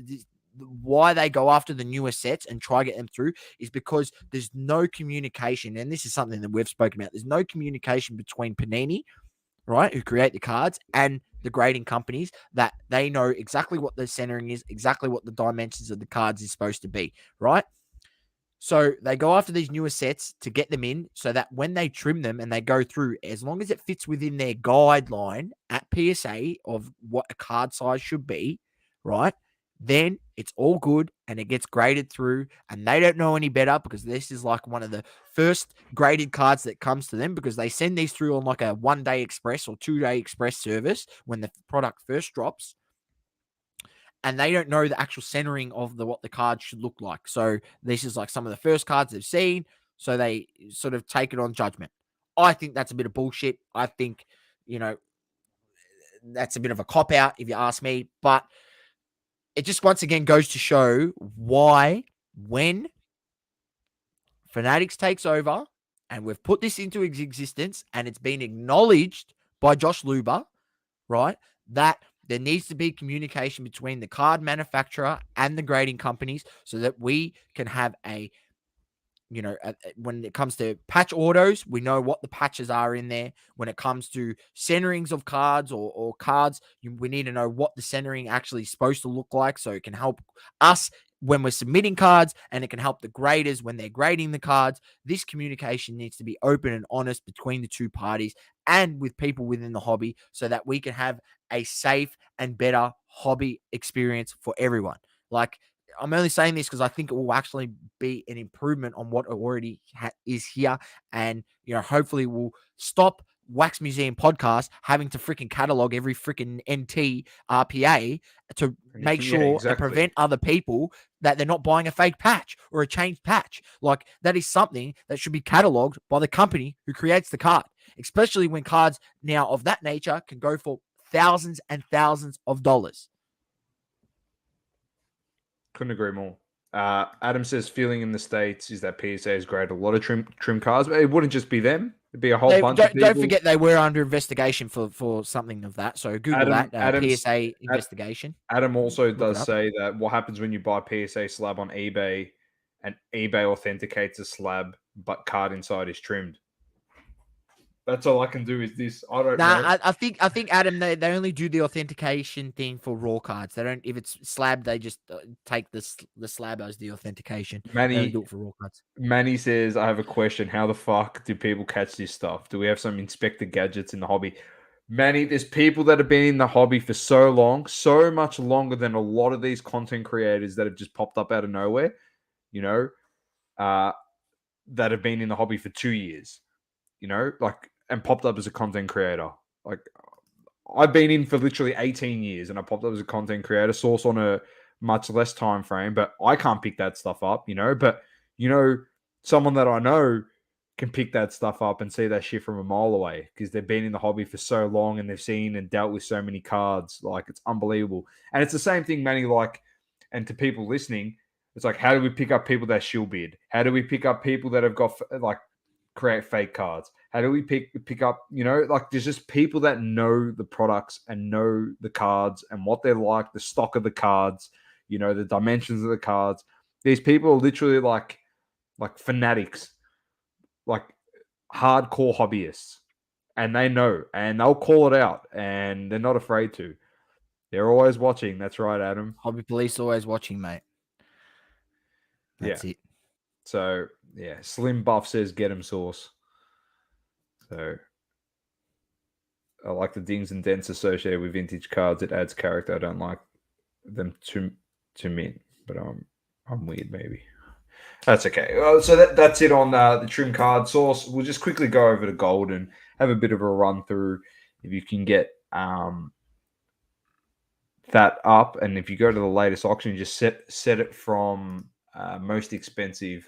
why they go after the newer sets and try to get them through, is because there's no communication. And this is something that we've spoken about. There's no communication between Panini, right, who create the cards, and the grading companies, that they know exactly what the centering is, exactly what the dimensions of the cards is supposed to be, right? So they go after these newer sets to get them in so that when they trim them and they go through, as long as it fits within their guideline at PSA of what a card size should be, right, then it's all good and it gets graded through, and they don't know any better because this is like one of the first graded cards that comes to them, because they send these through on like a 1-day express or 2-day express service when the product first drops, and they don't know the actual centering of what the card should look like. So this is like some of the first cards they've seen, so they sort of take it on judgment. I think that's a bit of bullshit. I think, that's a bit of a cop-out if you ask me, but it just once again goes to show why, when Fanatics takes over, and we've put this into existence, and it's been acknowledged by Josh Luber, right, that there needs to be communication between the card manufacturer and the grading companies so that we can have when it comes to patch autos, we know what the patches are in there. When it comes to centerings of cards or cards, we need to know what the centering actually is supposed to look like, so it can help us when we're submitting cards, and it can help the graders when they're grading the cards. This communication needs to be open and honest between the two parties and with people within the hobby, so that we can have a safe and better hobby experience for everyone. Like, I'm only saying this because I think it will actually be an improvement on what already is here. And, hopefully we'll stop Wax Museum Podcast having to freaking catalog every freaking NT RPA to make sure and prevent other people that they're not buying a fake patch or a changed patch. Like, that is something that should be cataloged by the company who creates the card, especially when cards now of that nature can go for thousands and thousands of dollars. Couldn't agree more. Adam says feeling in the States is that PSA has graded a lot of trim cars, but it wouldn't just be them. It'd be a whole bunch of people. Don't forget they were under investigation for something of that. So Google PSA investigation. Adam also does say that what happens when you buy PSA slab on eBay and eBay authenticates a slab, but card inside is trimmed. That's all I can do is this. I don't know. I think Adam, they only do the authentication thing for raw cards. They don't, if it's slab, they just take the slab as the authentication. They don't do it for raw cards. Manny says, I have a question. How the fuck do people catch this stuff? Do we have some Inspector Gadgets in the hobby? Manny, there's people that have been in the hobby for so long, so much longer than a lot of these content creators that have just popped up out of nowhere, that have been in the hobby for 2 years, and popped up as a content creator. Like, I've been in for literally 18 years and I popped up as a content creator, source on a much less time frame, but I can't pick that stuff up, but someone that I know can pick that stuff up and see that shit from a mile away because they've been in the hobby for so long and they've seen and dealt with so many cards. Like, it's unbelievable. And it's the same thing, Manny, and to people listening, it's like, how do we pick up people that shill bid? How do we pick up people that have got create fake cards? How do we pick up, there's just people that know the products and know the cards and what they're like, the stock of the cards, the dimensions of the cards. These people are literally like fanatics, like hardcore hobbyists, and they know, and they'll call it out, and they're not afraid to. They're always watching. That's right, Adam. Hobby police always watching, mate. That's it. So, yeah, Slim Buff says get him sauce. So, I like the dings and dents associated with vintage cards. It adds character. I don't like them to mint, but I'm weird, maybe. That's okay. So that's it on the trim card source. We'll just quickly go over to gold and have a bit of a run through. If you can get that up, and if you go to the latest auction, you just set it from most expensive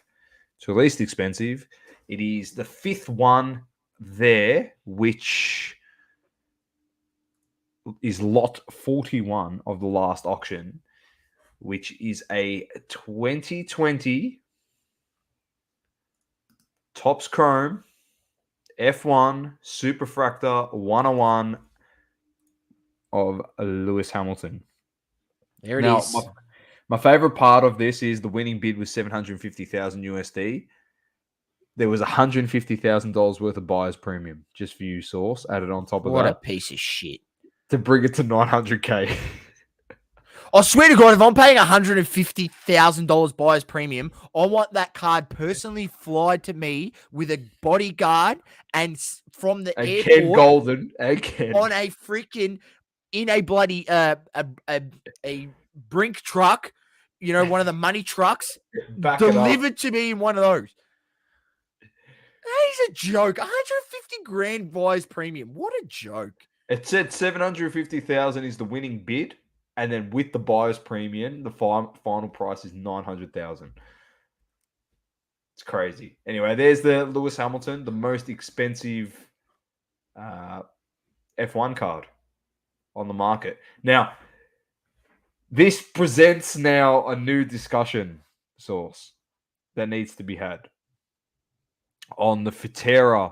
to least expensive. It is the fifth one there, which is lot 41 of the last auction. which is a 2020 Topps Chrome F1 Superfractor 101 of Lewis Hamilton. There it Now, is. my favorite part of this is the winning bid was 750,000 USD. There was $150,000 worth of buyer's premium just for you, Source, added on top of What a that piece of shit. to bring it to 900K. I swear to God, if I'm paying $150,000 buyer's premium, I want that card personally flied to me with a bodyguard and from the And Ken airport Golden, again. on a freaking in a bloody a brink truck, you know, one of the money trucks, Back it up. delivered to me in one of those. That is a joke. 150 grand buyer's premium. What a joke. It said 750,000 is the winning bid, and then with the buyer's premium, the final price is 900,000. It's crazy. Anyway, there's the Lewis Hamilton, the most expensive F1 card on the market. Now, this presents now a new discussion source that needs to be had on the Futera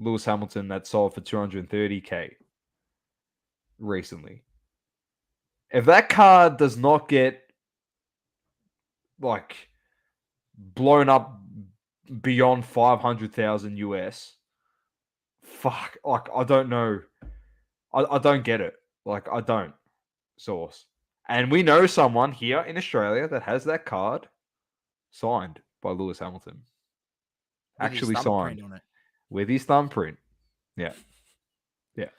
Lewis Hamilton that sold for 230K recently. If that card does not get like blown up beyond 500,000 US, fuck, like I don't know. I don't get it. Like I don't. Source. And we know someone here in Australia that has that card signed by Lewis Hamilton. With his Actually thumbprint signed on it. with his thumbprint. Yeah. Yeah.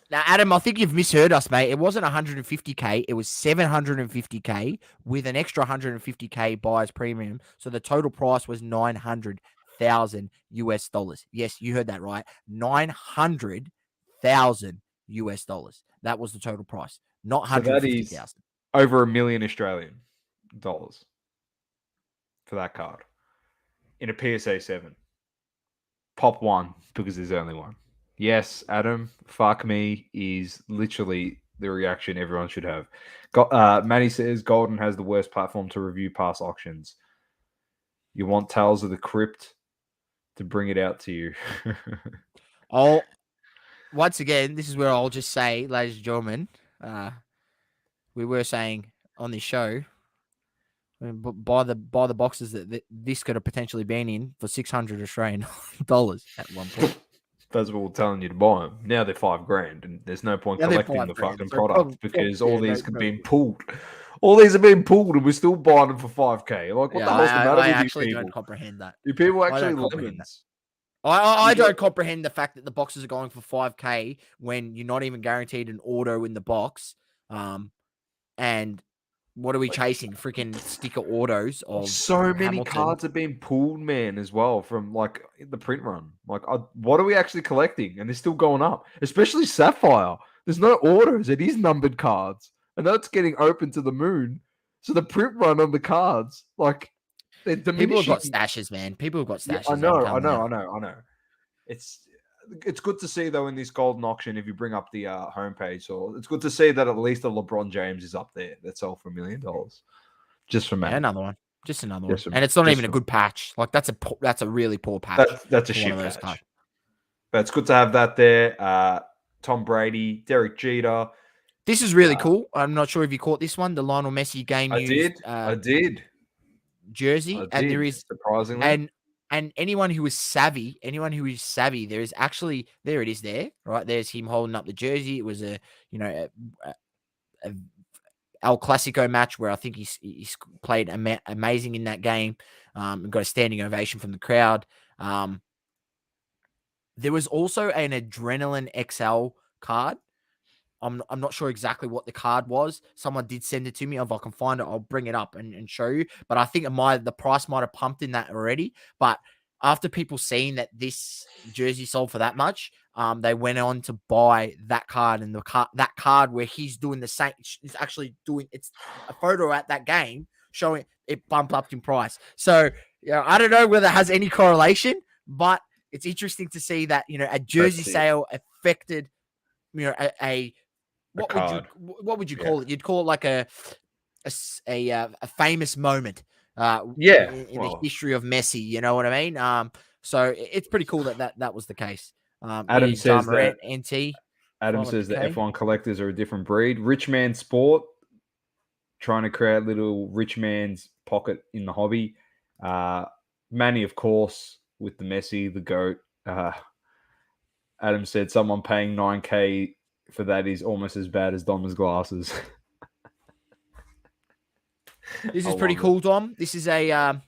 Now, Adam, I think you've misheard us, mate. It wasn't 150K. It was 750K with an extra 150K buyer's premium. So the total price was 900,000 US dollars. Yes, you heard that right. 900,000 US dollars. That was the total price, not So that 150,000. is over $1 million Australian dollars for that card in a PSA 7. Pop one because there's only one. Yes, Adam, fuck me is literally the reaction everyone should have. Manny says Golden has the worst platform to review past auctions. You want Tales of the Crypt to bring it out to you. Once again, this is where I'll just say, ladies and gentlemen, we were saying on this show, buy the boxes that this could have potentially been in for 600 Australian dollars at one point. That's what we're telling you to buy them. Now they're $5,000, and there's no point collecting the fucking product because all these have been pulled. All these have been pulled, and we're still buying them for $5,000. Like, what the hell's the matter with you people? I actually don't comprehend that. You people actually lemons. I don't comprehend the fact that the boxes are going for $5,000 when you're not even guaranteed an auto in the box. And what are we chasing? Freaking sticker autos of so many Hamilton. Cards have been pulled, man, as well from like the print run. Like, what are we actually collecting? And they're still going up, especially Sapphire. There's no autos; it is numbered cards, and that's getting open to the moon. So the print run on the cards, like, they're diminishing. People have got stashes, man. People have got stashes. Yeah, I know. It's good to see though in this golden auction. If you bring up the homepage, so it's good to see that at least a LeBron James is up there. That sold for $1 million, just for me. Yeah, another one, just another one, and it's not even a good patch. Like that's a really poor patch. That's a shit patch. Cards. But it's good to have that there. Tom Brady, Derek Jeter. This is really cool. I'm not sure if you caught this one. The Lionel Messi game. I did. Jersey, and there is surprisingly, and anyone who is savvy, there is actually there it is there, right? There's him holding up the jersey. It was a El Clasico match where I think he's played amazing in that game. And got a standing ovation from the crowd. There was also an Adrenaline XL card. I'm not sure exactly what the card was. Someone did send it to me. If I can find it, I'll bring it up and show you. But I think the price might have pumped in that already. But after people seeing that this jersey sold for that much, they went on to buy that card, and that card where he's doing the same. He's actually doing it's a photo at that game showing it bumped up in price. So I don't know whether it has any correlation, but it's interesting to see that a jersey sale affected what would you call it? You'd call it like a famous moment Yeah, in the history of Messi. You know what I mean? So it's pretty cool that was the case. Adam Ja says Morant, that NT, Adam says the 500K. F1 collectors are a different breed. Rich man sport, trying to create little rich man's pocket in the hobby. Manny, of course, with the Messi, the GOAT. Adam said someone paying 9K for that is almost as bad as Dom's glasses. This I is pretty love it. cool, Dom. This is a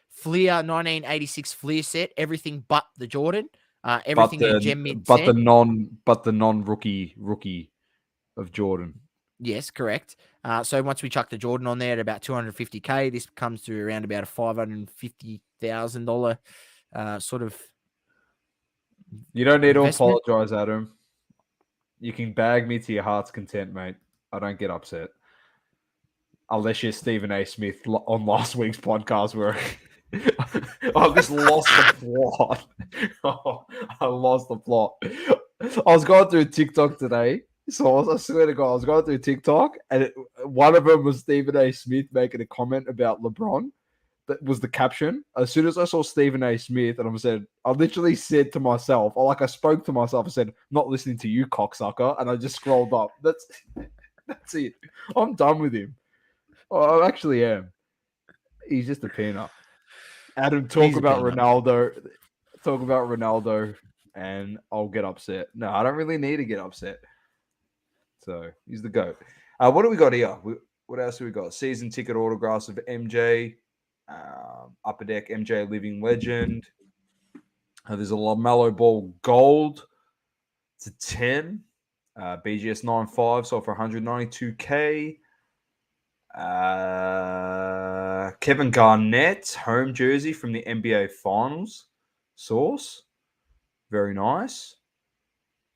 Fleer 1986 Fleer set. Everything but the Jordan. But Everything in a the gem mint but the set. non rookie of Jordan. Yes, correct. So once we chuck the Jordan on there at about 250K, this comes to around about a $550,000 sort of You don't need to investment. apologize, Adam. You can bag me to your heart's content, mate. I don't get upset. Unless you're Stephen A. Smith on last week's podcast where I just lost the plot. Oh, I lost the plot. I was going through TikTok today. So I swear to God, I was going through TikTok and one of them was Stephen A. Smith making a comment about LeBron. That was the caption. As soon as I saw Stephen A. Smith, and I literally said to myself, or like I spoke to myself, I said, "Not listening to you, cocksucker," and I just scrolled up. That's it. I'm done with him. Oh, I actually am. He's just a peanut. Adam, talk He's a about peanut. Ronaldo. Talk about Ronaldo, and I'll get upset. No, I don't really need to get upset. So he's the GOAT. What do we got here? What else do we got? Season ticket autographs of MJ. Upper Deck MJ Living Legend. There's a LaMelo Ball Gold. It's a 10. BGS 9.5 sold for 192K. Kevin Garnett home jersey from the NBA Finals. Source. Very nice.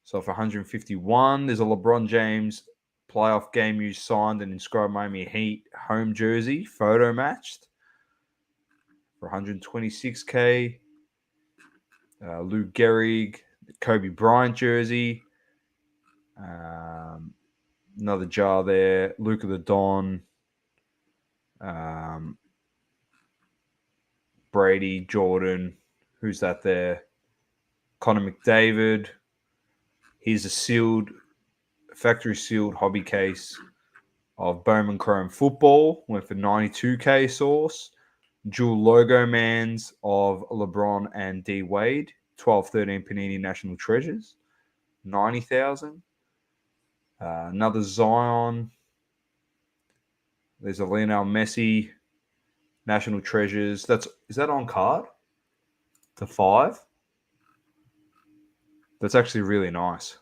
So for 151, there's a LeBron James playoff game used signed and inscribed Miami Heat home jersey, photo matched for 126K. Lou Gehrig, Kobe Bryant jersey. Another jar there. Luka the Don. Brady, Jordan. Who's that there? Connor McDavid. Here's a factory sealed hobby case of Bowman Chrome football. Went for 92K source. Dual logo mans of LeBron and D Wade. 12-13 Panini National Treasures. 90,000. Another Zion. There's a Lionel Messi National Treasures. Is that on card? To 5. That's actually really nice.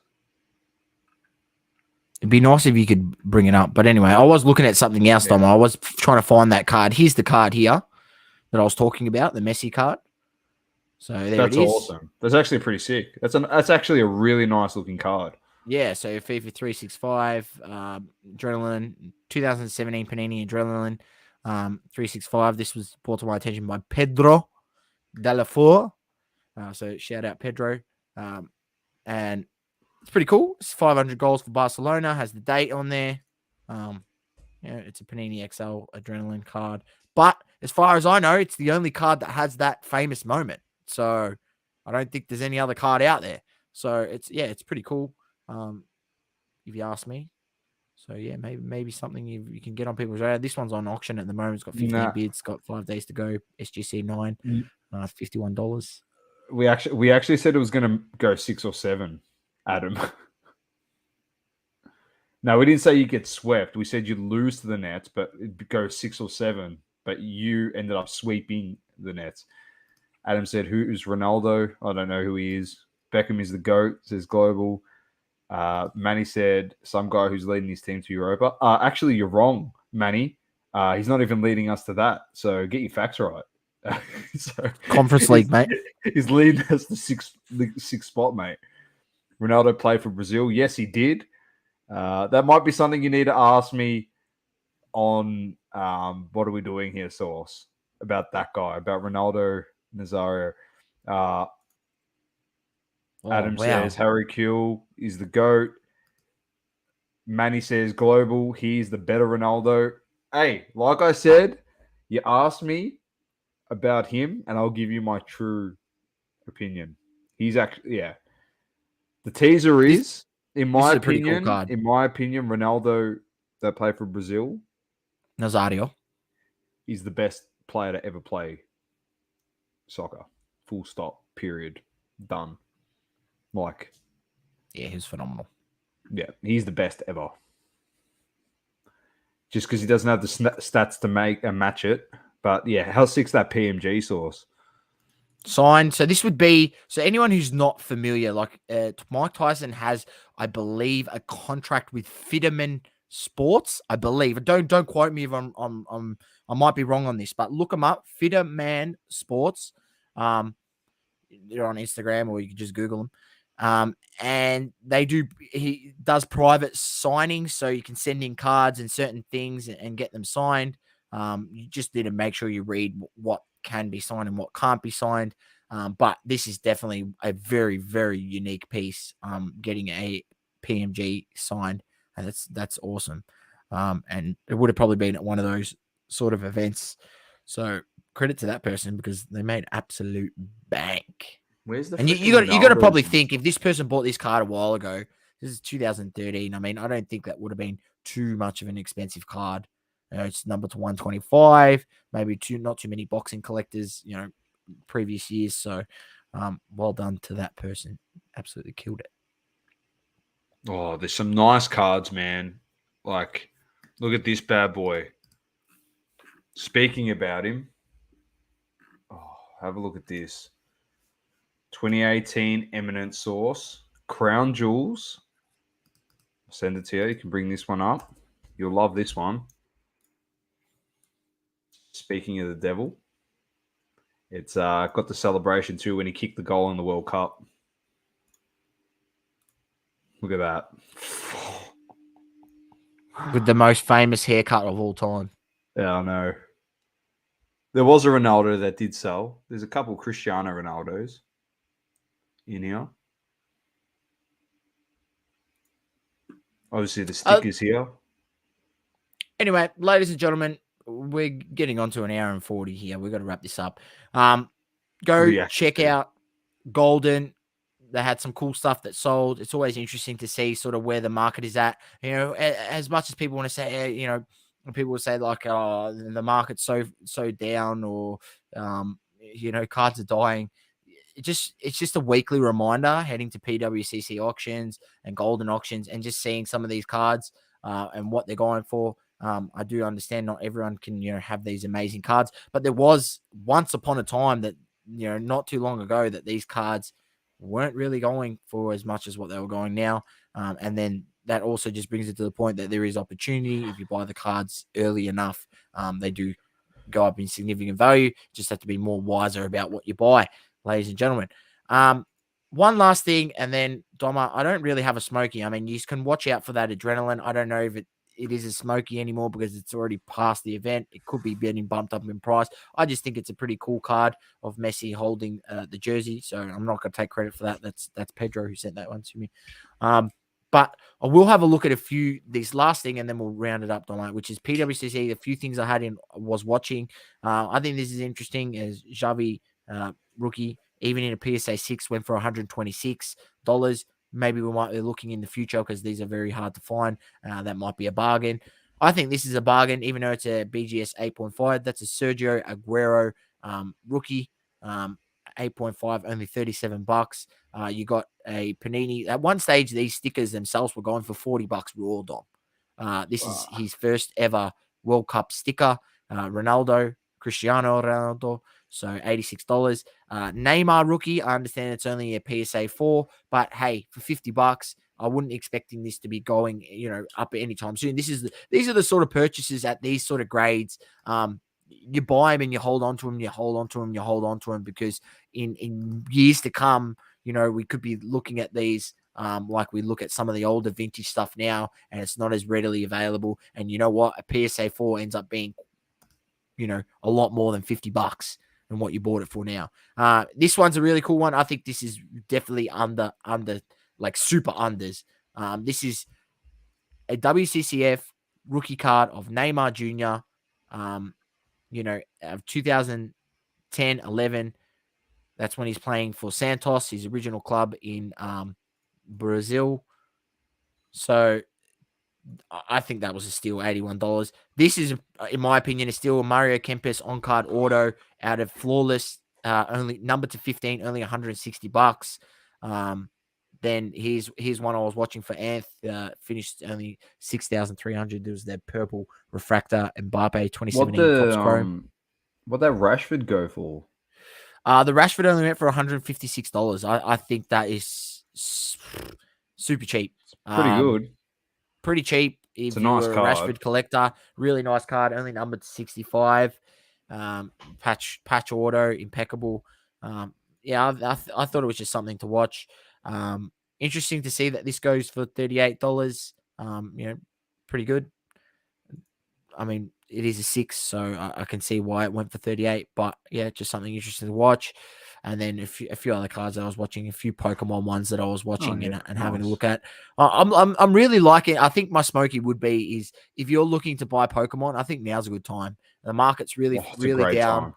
It'd be nice if you could bring it up. But anyway, I was looking at something else, Dom. I was trying to find that card. Here's the card here that I was talking about, the Messi card. So there That's it is. awesome. That's actually pretty sick. That's actually a really nice looking card. Yeah, so FIFA 365, Adrenaline, 2017 Panini Adrenaline, 365. This was brought to my attention by Pedro Delafour. So shout out Pedro. And it's pretty cool. It's 500 goals for Barcelona. Has the date on there. It's a Panini XL Adrenaline card. But as far as I know, it's the only card that has that famous moment. So I don't think there's any other card out there. So it's pretty cool. If you ask me. So yeah, maybe something you can get on people's radar. This one's on auction at the moment. It's got 15 bids. It's got 5 days to go. SGC 9, $51. We actually said it was going to go 6 or 7, Adam. No, we didn't say you get swept. We said you lose to the Nets, but it goes 6 or 7. But you ended up sweeping the Nets. Adam said, "Who's Ronaldo? I don't know who he is. Beckham is the GOAT." Says Global. Manny said, "Some guy who's leading his team to Europa." Actually, you're wrong, Manny. He's not even leading us to that. So get your facts right. Conference League, mate. He's leading us to sixth spot, mate. Ronaldo played for Brazil. Yes, he did. That might be something you need to ask me on what are we doing here, Source, about that guy, about Ronaldo Nazario. Adam says Harry Kuehl is the GOAT. Manny says Global, he's the better Ronaldo. Hey, like I said, you asked me about him, and I'll give you my true opinion. He's actually, yeah. The teaser This is, in this my is a pretty cool opinion, card. Ronaldo that played for Brazil Nazario. is the best player to ever play soccer. Full stop. Period. Done. Like, Yeah, he's phenomenal. yeah, he's the best ever. Just because he doesn't have the stats to make and match it. But yeah, how sick's that PMG source? Signed. So this would be so anyone who's not familiar, like Mike Tyson has, I believe, a contract with Fitterman Sports. I believe. Don't quote me if I might be wrong on this, but look them up. Fitterman Sports. They're on Instagram, or you can just Google them. And he does private signings, so you can send in cards and certain things and get them signed. You just need to make sure you read what can be signed and what can't be signed. But this is definitely a very, very unique piece. Getting a PMG signed, and that's awesome. And it would have probably been at one of those sort of events. So credit to that person because they made absolute bank. Where's the And freaking you got to probably Ronaldo's and think stuff? if this person bought this card a while ago, this is 2013. I mean, I don't think that would have been too much of an expensive card. It's number to 125, maybe not too many boxing collectors, previous years. So, well done to that person. Absolutely killed it. Oh, there's some nice cards, man. Like, look at this bad boy. Speaking about him, oh, have a look at this. 2018 Eminent Source, Crown Jewels. I'll send it to you. You can bring this one up. You'll love this one. Speaking of the devil, it's got the celebration too when he kicked the goal in the World Cup. Look at that. With the most famous haircut of all time. Yeah, I know. There was a Ronaldo that did sell. There's a couple Cristiano Ronaldos in here. Obviously, the stickers here. Anyway, ladies and gentlemen, we're getting on to an hour and 40 here. We've got to wrap this up. Go check out Golden. They had some cool stuff that sold. It's always interesting to see sort of where the market is at. As much as people want to say, people will say like, oh, the market's so down, or cards are dying. It's just a weekly reminder heading to PWCC auctions and Golden auctions and just seeing some of these cards and what they're going for. I do understand not everyone can have these amazing cards, but there was once upon a time that not too long ago that these cards weren't really going for as much as what they were going now. And then that also just brings it to the point that there is opportunity. If you buy the cards early enough, they do go up in significant value. Just have to be more wiser about what you buy, ladies and gentlemen. One last thing, and then Doma, I don't really have a smoky. I mean, you can watch out for that adrenaline. I don't know if it is a smoky anymore because it's already past the event. It could be getting bumped up in price. I just think it's a pretty cool card of Messi holding the jersey. So I'm not going to take credit for that. That's Pedro who sent that one to me. But I will have a look at this last thing, and then we'll round it up, Doma, which is PWCC. A few things I was watching. I think this is interesting as Xavi rookie, even in a PSA 6, went for $126. Maybe we might be looking in the future because these are very hard to find. That might be a bargain. I think this is a bargain, even though it's a BGS 8.5. That's a Sergio Aguero rookie, 8.5, only $37. You got a Panini. At one stage, these stickers themselves were going for $40 raw, Dom. This is his first ever World Cup sticker. Cristiano Ronaldo. So $86. Neymar rookie. I understand it's only a PSA 4, but hey, for $50, I wouldn't expecting this to be going, up anytime soon. These are the sort of purchases at these sort of grades. You buy them and you hold on to them, you hold on to them, you hold on to them, because in years to come, we could be looking at these like we look at some of the older vintage stuff now, and it's not as readily available. And you know what? A PSA 4 ends up being, a lot more than $50 than what you bought it for now. This one's a really cool one. I think this is definitely under like super unders. This is a WCCF rookie card of Neymar Jr. Of 2010, 11. That's when he's playing for Santos, his original club in Brazil. So I think that was a steal, $81. This is, in my opinion, is still a Mario Kempes on-card auto out of Flawless, only number to 15, only $160. Then here's one I was watching for Anth, finished only 6,300. There was that purple refractor Mbappe 2017 Topps Chrome. What that Rashford go for? The Rashford only went for $156. I think that is super cheap. It's pretty good. Pretty cheap if you were a Rashford collector. Really nice card, only numbered to 65. Patch auto, impeccable. I thought it was just something to watch. Interesting to see that this goes for $38. Pretty good. I mean, it is a 6, so I can see why it went for 38. But yeah, just something interesting to watch. And then a few other cards that I was watching, a few Pokemon ones that I was watching and having a look at. I'm really liking. I think my smoky would be is if you're looking to buy Pokemon, I think now's a good time. The market's really down.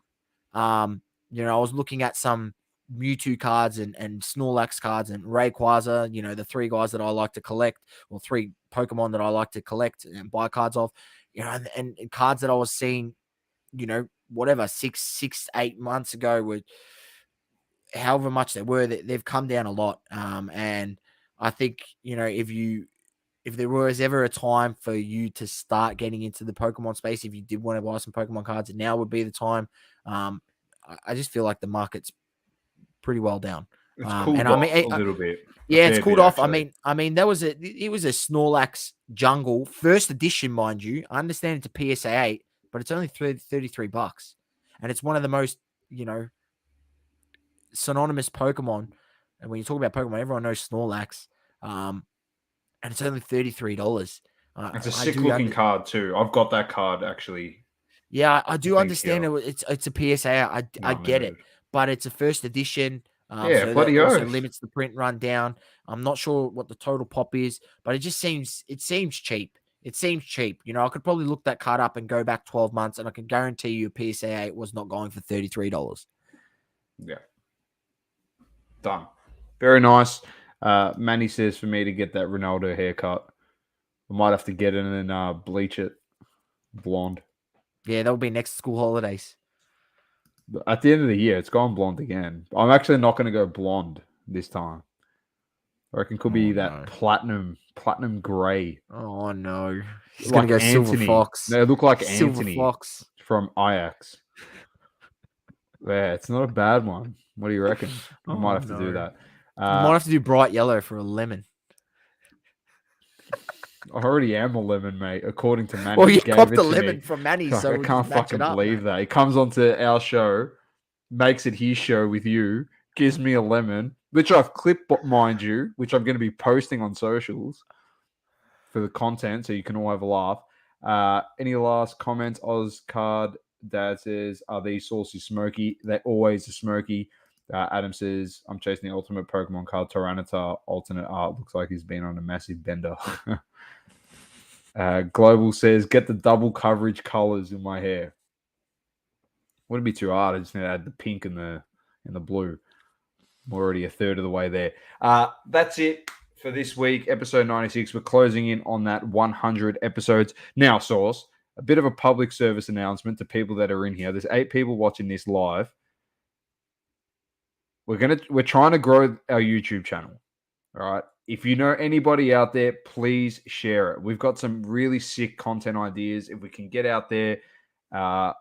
I was looking at some Mewtwo cards and Snorlax cards and Rayquaza. The 3 guys that I like to collect, or 3 Pokemon that I like to collect and buy cards of. And cards that I was seeing, 6-8 months ago were however much they were, they've come down a lot. And I think, if there was ever a time for you to start getting into the Pokemon space, if you did want to buy some Pokemon cards, now would be the time. I just feel like the market's pretty well down. It's cooled off a little bit. Yeah, it's cooled off. Actually. I mean, it was a Snorlax Jungle first edition, mind you. I understand it's a PSA 8, but it's only $33, and it's one of the most synonymous Pokemon. And when you talk about Pokemon, everyone knows Snorlax. And it's only $33. It's a sick looking card too. I've got that card actually. Yeah, I do understand it. It's a PSA. I get it, but it's a first edition. So that also limits the print run down. I'm not sure what the total pop is, but it seems cheap. It seems cheap. I could probably look that card up and go back 12 months, and I can guarantee you a PSA 8 was not going for $33. Yeah. Done. Very nice. Manny says for me to get that Ronaldo haircut. I might have to get it and then bleach it blonde. Yeah, that'll be next school holidays. At the end of the year, it's gone blonde again. I'm actually not going to go blonde this time. I reckon it could be that platinum gray. Oh no, he's going to go Anthony. Silver Fox. They look like Silver Anthony Fox from Ajax. Yeah, it's not a bad one. What do you reckon? I might have to do that. I might have to do bright yellow for a lemon. I already am a lemon, mate, according to Manny. Well, you copped the lemon from Manny, so I can't fucking believe that. He comes onto our show, makes it his show with you, gives me a lemon, which I've clipped, mind you, which I'm going to be posting on socials for the content, so you can all have a laugh. Any last comments? Ozcard Dad says, are these saucy smoky? They always are smoky. Adam says, I'm chasing the ultimate Pokemon card, Tyranitar, alternate art. Looks like he's been on a massive bender. Global says, get the double coverage colors in my hair. Wouldn't be too hard. I just need to add the pink and the blue. I'm already a third of the way there. That's it for this week, episode 96. We're closing in on that 100 episodes. Now, Source, a bit of a public service announcement to people that are in here. There's 8 people watching this live. We're trying to grow our YouTube channel. All right. If you know anybody out there, please share it. We've got some really sick content ideas. If we can get out there and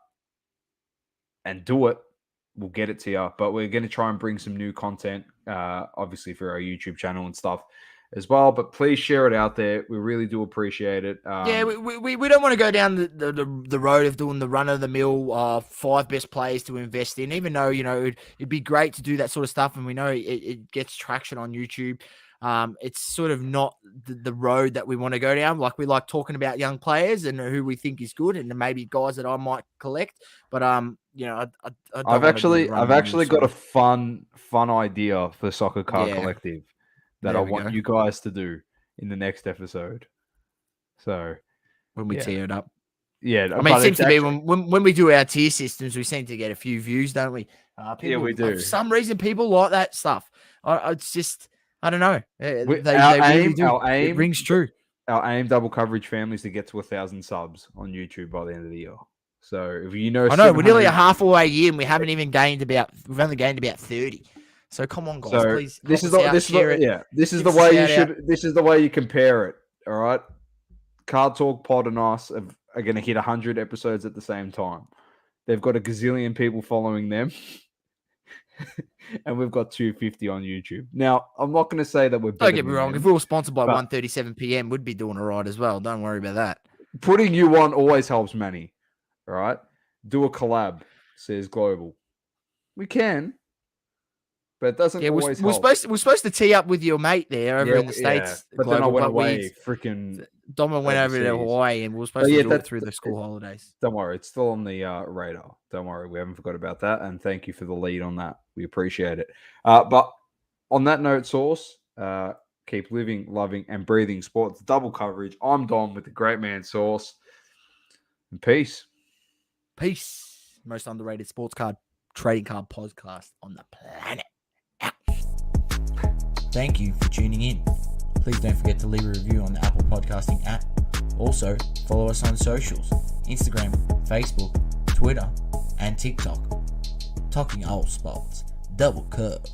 do it, we'll get it to you. But we're going to try and bring some new content, obviously for our YouTube channel and stuff as well. But please share it out there. We really do appreciate it. Yeah, we don't want to go down the road of doing the run-of-the-mill 5 best players to invest in, even though, it'd be great to do that sort of stuff. And we know it gets traction on YouTube. It's sort of not the road that we want to go down. Like, we like talking about young players and who we think is good, and maybe guys that I might collect. But I've actually got a fun idea for Soccer Card Collective that I want you guys to do in the next episode. So when we Yeah. tear it up. Yeah, I mean, it seems to be when we do our tier systems, we seem to get a few views, don't we? People, we do. For some reason, people like that stuff. It's just, I don't know. They Our really do. aim, It rings true. Our aim, double coverage families, to get to 1,000 subs on YouTube by the end of the year. So if you know, I know we're nearly a halfway in. We haven't even gained about. We've only gained about 30. So come on, guys, please. This is the way you should. This is the way you compare it. All right, Card Talk Pod and us are going to hit 100 episodes at the same time. They've got a gazillion people following them. And we've got 250 on YouTube. Now, I'm not going to say that we're better. Don't get me wrong. If we were sponsored by 1:37 p.m., we'd be doing all right as well. Don't worry about that. Putting you on always helps Manny. All right? Do a collab, says Global. We can, but it doesn't always help. We're supposed to tee up with your mate there over in the States. But Global, then I went away. Freaking Doma went over to Hawaii, and we were supposed to do it through the school holidays. Don't worry. It's still on the radar. Don't worry. We haven't forgot about that. And thank you for the lead on that. We appreciate it. But on that note, Source, keep living, loving, and breathing sports. Double coverage. I'm Dom with the great man, Source. And peace. Peace. Most underrated sports card trading card podcast on the planet. Thank you for tuning in. Please don't forget to leave a review on the Apple Podcasting app. Also, follow us on socials, Instagram, Facebook, Twitter, and TikTok. Talking all sports, double coverage.